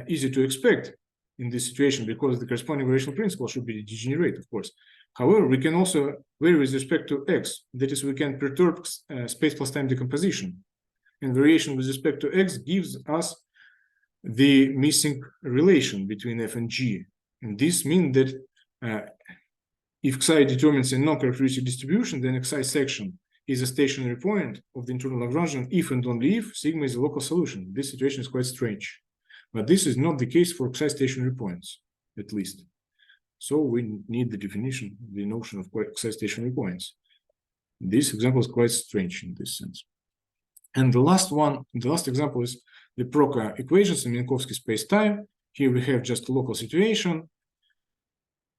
easy to expect in this situation because the corresponding variational principle should be degenerate, of course. However, we can also vary with respect to x. That is, we can perturb space plus time decomposition. And variation with respect to x gives us the missing relation between f and g. And this means that if xi determines a non-characteristic distribution, then xi section is a stationary point of the internal Lagrangian if and only if sigma is a local solution. This situation is quite strange. But this is not the case for xi stationary points, at least. So we need the definition, the notion of xi stationary points. This example is quite strange in this sense. And the last example is the Proca equations in Minkowski space-time. Here we have just a local situation.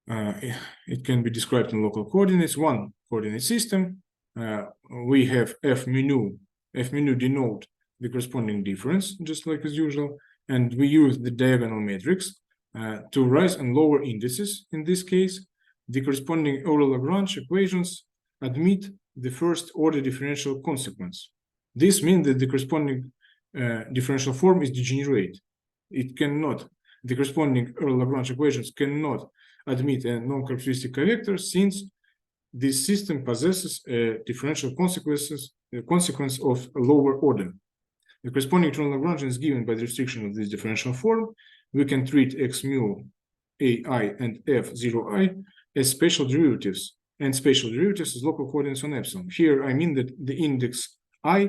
It can be described in local coordinates, one coordinate system. We have f mu nu. F mu nu denote the corresponding difference, just like as usual. And we use the diagonal matrix to rise and lower indices. In this case, the corresponding Euler-Lagrange equations admit the first order differential consequence. This means that the corresponding differential form is degenerate. It cannot, the corresponding Euler-Lagrange equations cannot admit a non-characteristic vector since this system possesses a differential consequence of a lower order. The corresponding internal Lagrangian is given by the restriction of this differential form. We can treat x mu ai and f 0i as spatial derivatives, and spatial derivatives as local coordinates on epsilon. Here I mean that the index I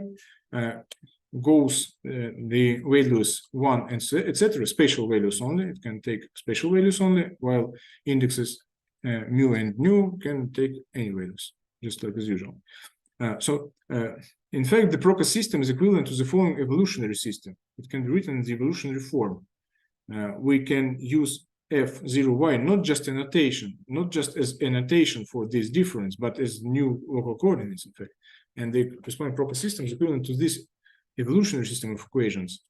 goes the values 1 and etc. spatial values only. It can take spatial values only, while indexes mu and nu can take any values, just like as usual. In fact, the Proca system is equivalent to the following evolutionary system. It can be written in the evolutionary form. We can use f0y not just as a notation for this difference, but as new local coordinates, in fact. And the corresponding Proca system is equivalent to this evolutionary system of equations.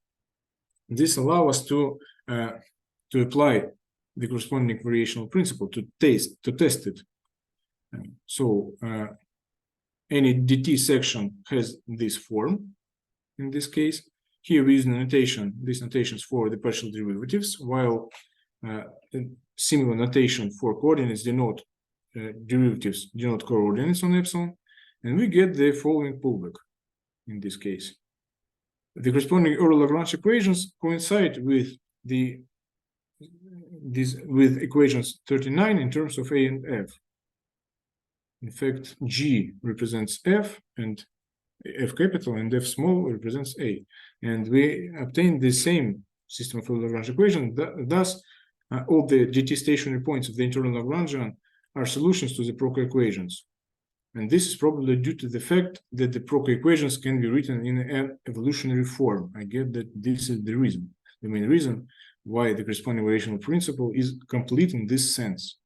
This allows us to apply the corresponding variational principle to test it. Any dt section has this form. In this case, here we use these notations for the partial derivatives, while similar notation for coordinates denote coordinates on epsilon, and we get the following pullback in this case. The corresponding Euler-Lagrange equations coincide with with equations 39 in terms of A and F. In fact, G represents F and F capital, and F small represents A. And we obtain the same system of Lagrange equation. Thus, all the dt stationary points of the internal Lagrangian are solutions to the Proca equations. And this is probably due to the fact that the Proca equations can be written in an evolutionary form. I get that this is the reason, the main reason why the corresponding variational principle is complete in this sense.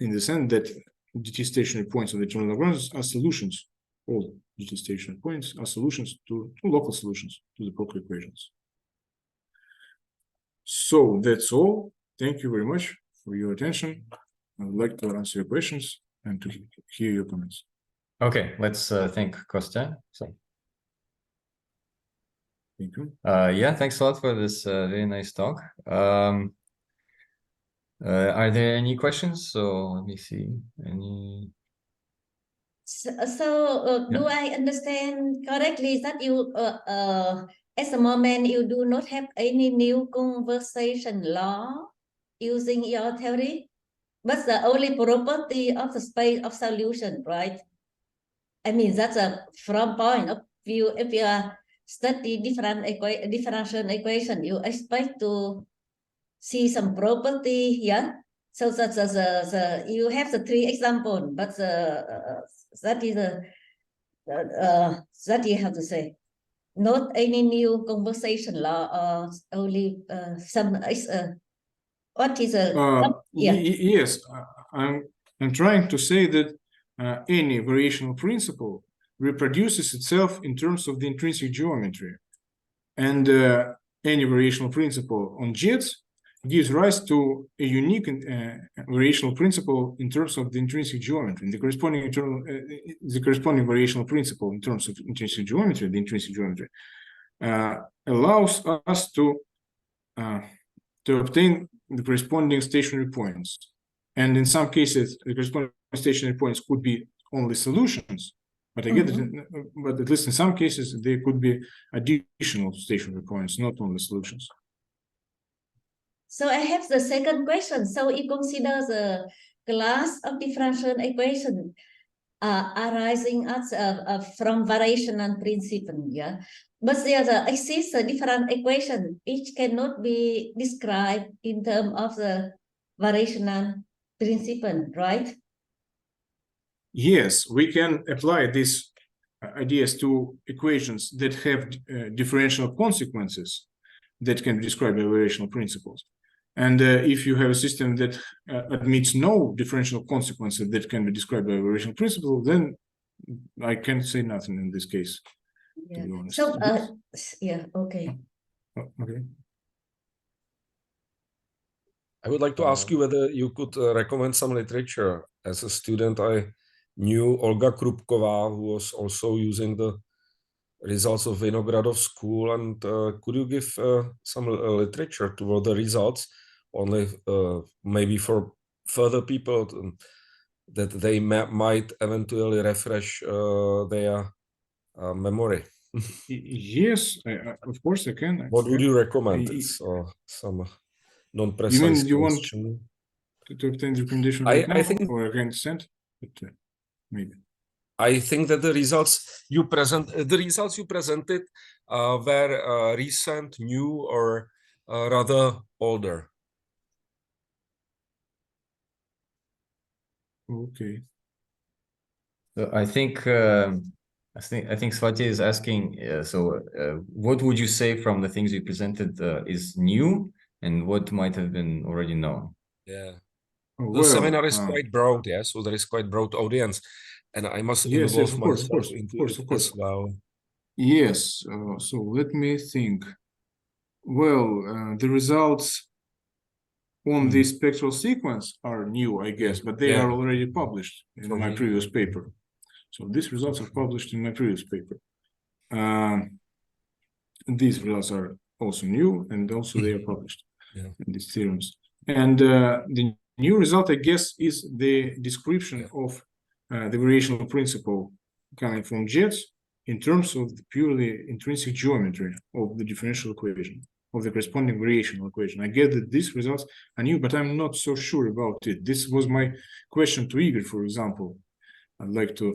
In the sense that dt stationary points of the internal Lagrangians are solutions. All dt stationary points are solutions to local solutions to the Proca equations. So that's all. Thank you very much for your attention. I would like to answer your questions and to hear your comments. Okay, let's thank Kostya. Thank you. Yeah, thanks a lot for this very nice talk. Are there any questions? So let me see. Any? Do I understand correctly that you at the moment you do not have any new conversation law using your theory, but the only property of the space of solution, right? I mean, that's a from point of view. If you are study differential equation, you expect to see some property, yeah. So that's you have the three example, but that is that you have to say. Not any new conversation law or only some what is a yeah. Yes, I'm trying to say that any variational principle reproduces itself in terms of the intrinsic geometry, and any variational principle on jets gives rise to a unique variational principle in terms of the intrinsic geometry. And the corresponding variational principle in terms of intrinsic geometry, the intrinsic geometry, allows us to obtain the corresponding stationary points. And in some cases, the corresponding stationary points could be only solutions, but I get it. But at least in some cases, they could be additional stationary points, not only solutions. So I have the second question. So you consider the class of differential equation arising as from variational principle, yeah. But there exists a different equation which cannot be described in terms of the variational principle, right? Yes, we can apply these ideas to equations that have differential consequences that can be described by variational principles. And if you have a system that admits no differential consequences that can be described by a variational principle, then I can't say nothing in this case. Yeah. To be honest. So yeah, okay. Okay. I would like to ask you whether you could recommend some literature. As a student, I knew Olga Krupková, who was also using the results of Vinogradov school. And could you give some literature toward the results, only maybe for further people that they might eventually refresh their memory? Yes, of course I can. What would you recommend? It's some non-precise you mean you question. want to obtain the recommendation right now, I think, or I can send it? Maybe. I think that the results you presented were recent, new, or rather older. Okay. So I think Swati is asking. What would you say from the things you presented is new, and what might have been already known? Yeah. Oh, The seminar is quite broad, yeah. So there is quite broad audience, and I must involve myself into it as well. Yes. So let me think. Well, the results on the spectral sequence are new, I guess, but they are already published in my previous paper. So these results are published in my previous paper. These results are also new, and also they are published in these theorems. And the new result, I guess, is the description of the variational principle coming from jets in terms of the purely intrinsic geometry of the differential equation, of the corresponding variational equation. I get that these results are new, but I'm not so sure about it. This was my question to Igor, for example. I'd like to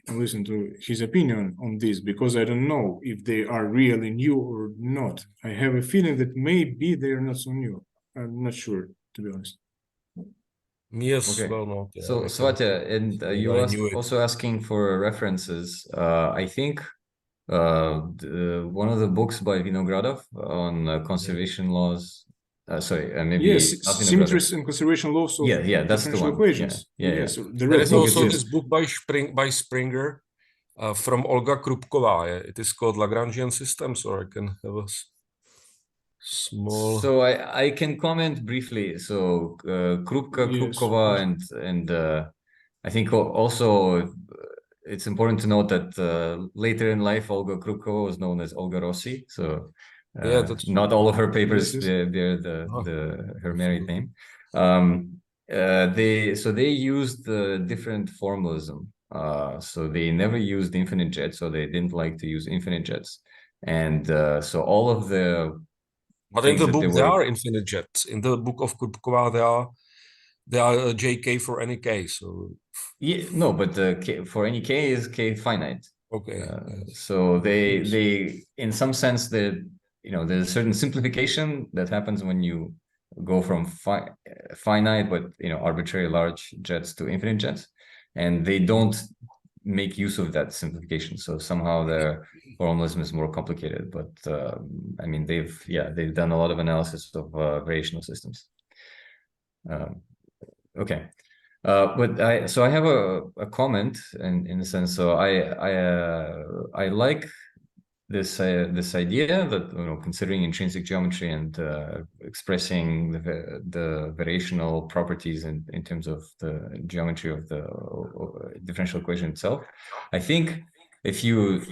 listen to his opinion on this, because I don't know if they are really new or not. I have a feeling that maybe they are not so new. I'm not sure, to be honest. Yes, okay. Well, no. So Swatya, and you also asking for references. I think one of the books by Vinogradov on conservation laws. Maybe yes, symmetries and conservation laws of that's the one. Equations. Yes. There is also this book by Springer from Olga Krupková. It is called Lagrangian systems, or I can have a small. So I can comment briefly. So Krupkova, and I think also it's important to note that later in life, Olga Krupkova was known as Olga Rossi. So not all of her papers bear her married name. They used different formalism. So they never used infinite jets, so they didn't like to use infinite jets. And so all of the But in things the that book, they there were, are infinite jets. In the book of Krupkova, there are JK for any K. So yeah, no, but the K, for any K is K finite. okay. Yes. So they in some sense that, you know, there's a certain simplification that happens when you go from finite but, you know, arbitrary large jets to infinite jets, and they don't make use of that simplification. So somehow their formalism is more complicated. But I mean, they've done a lot of analysis of variational systems. Okay. But I have a comment in a sense. So I like this idea that, you know, considering intrinsic geometry and expressing the variational properties in terms of the geometry of the differential equation itself. I think if you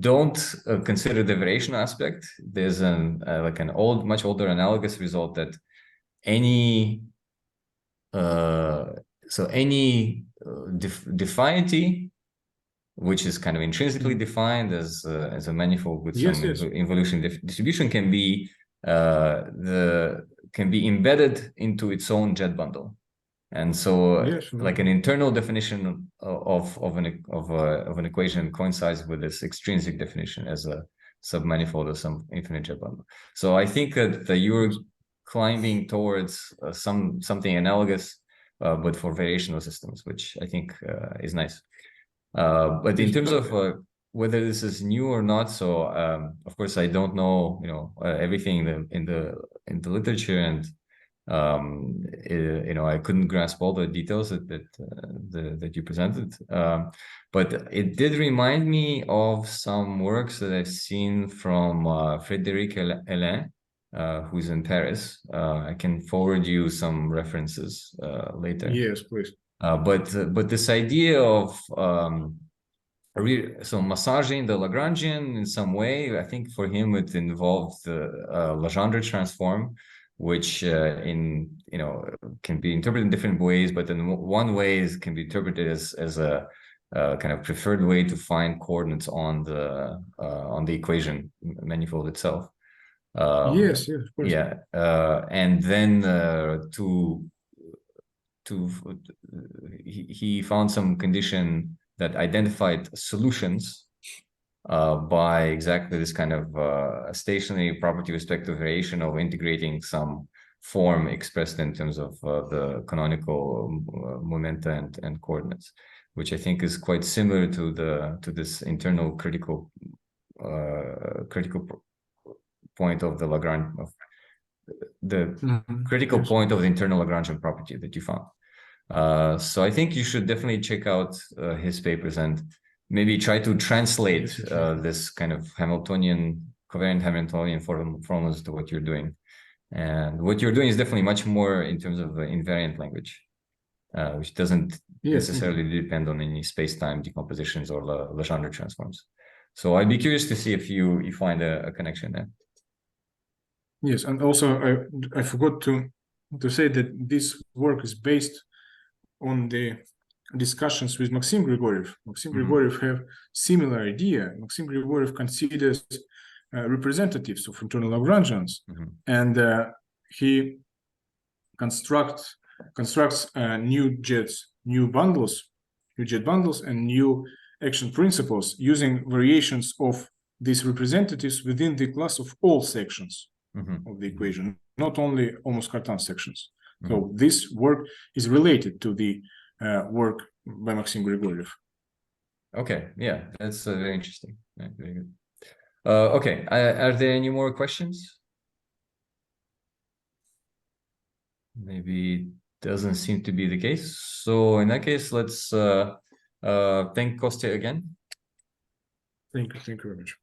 don't consider the variational aspect, there's like an much older analogous result that any any definity, which is kind of intrinsically defined as a manifold with some involution distribution, can be embedded into its own jet bundle. And so like an internal definition of an equation coincides with this extrinsic definition as a submanifold of some infinite jet bundle. So I think that you're climbing towards something analogous, but for variational systems, which I think is nice. But in terms of whether this is new or not, so of course I don't know, you know, everything in the literature, and you know, I couldn't grasp all the details that you presented. But it did remind me of some works that I've seen from Frédéric Hélin, who's in Paris. I can forward you some references later. Yes, please. But this idea of so massaging the Lagrangian in some way, I think for him it involved the Legendre transform, which in, you know, can be interpreted in different ways, but in one way can be interpreted as a kind of preferred way to find coordinates on the equation manifold itself. Yes, of course. Yeah, and then he found some condition that identified solutions by exactly this kind of stationary property with respect to variation of integrating some form expressed in terms of the canonical momenta and coordinates, which I think is quite similar to this internal critical point of the Lagrange, of the critical point of the internal Lagrangian property that you found. So I think you should definitely check out his papers and maybe try to translate this kind of Hamiltonian, covariant Hamiltonian formulas to what you're doing. And what you're doing is definitely much more in terms of invariant language, which doesn't necessarily depend on any space-time decompositions or Legendre transforms. So I'd be curious to see if you find a connection there. Yes, and also I forgot to say that this work is based on the discussions with Maxim Grigoriev. Maxim Grigoriev have similar idea. Maxim Grigoriev considers representatives of internal Lagrangians, and he constructs new jet bundles, and new action principles using variations of these representatives within the class of all sections of the equation, not only almost Cartan sections. So this work is related to the work by Maxim Grigoriev. Okay, yeah, that's very interesting. Yeah, very good. Okay, are there any more questions? Maybe doesn't seem to be the case. So in that case, let's thank Kostya again. Thank you very much.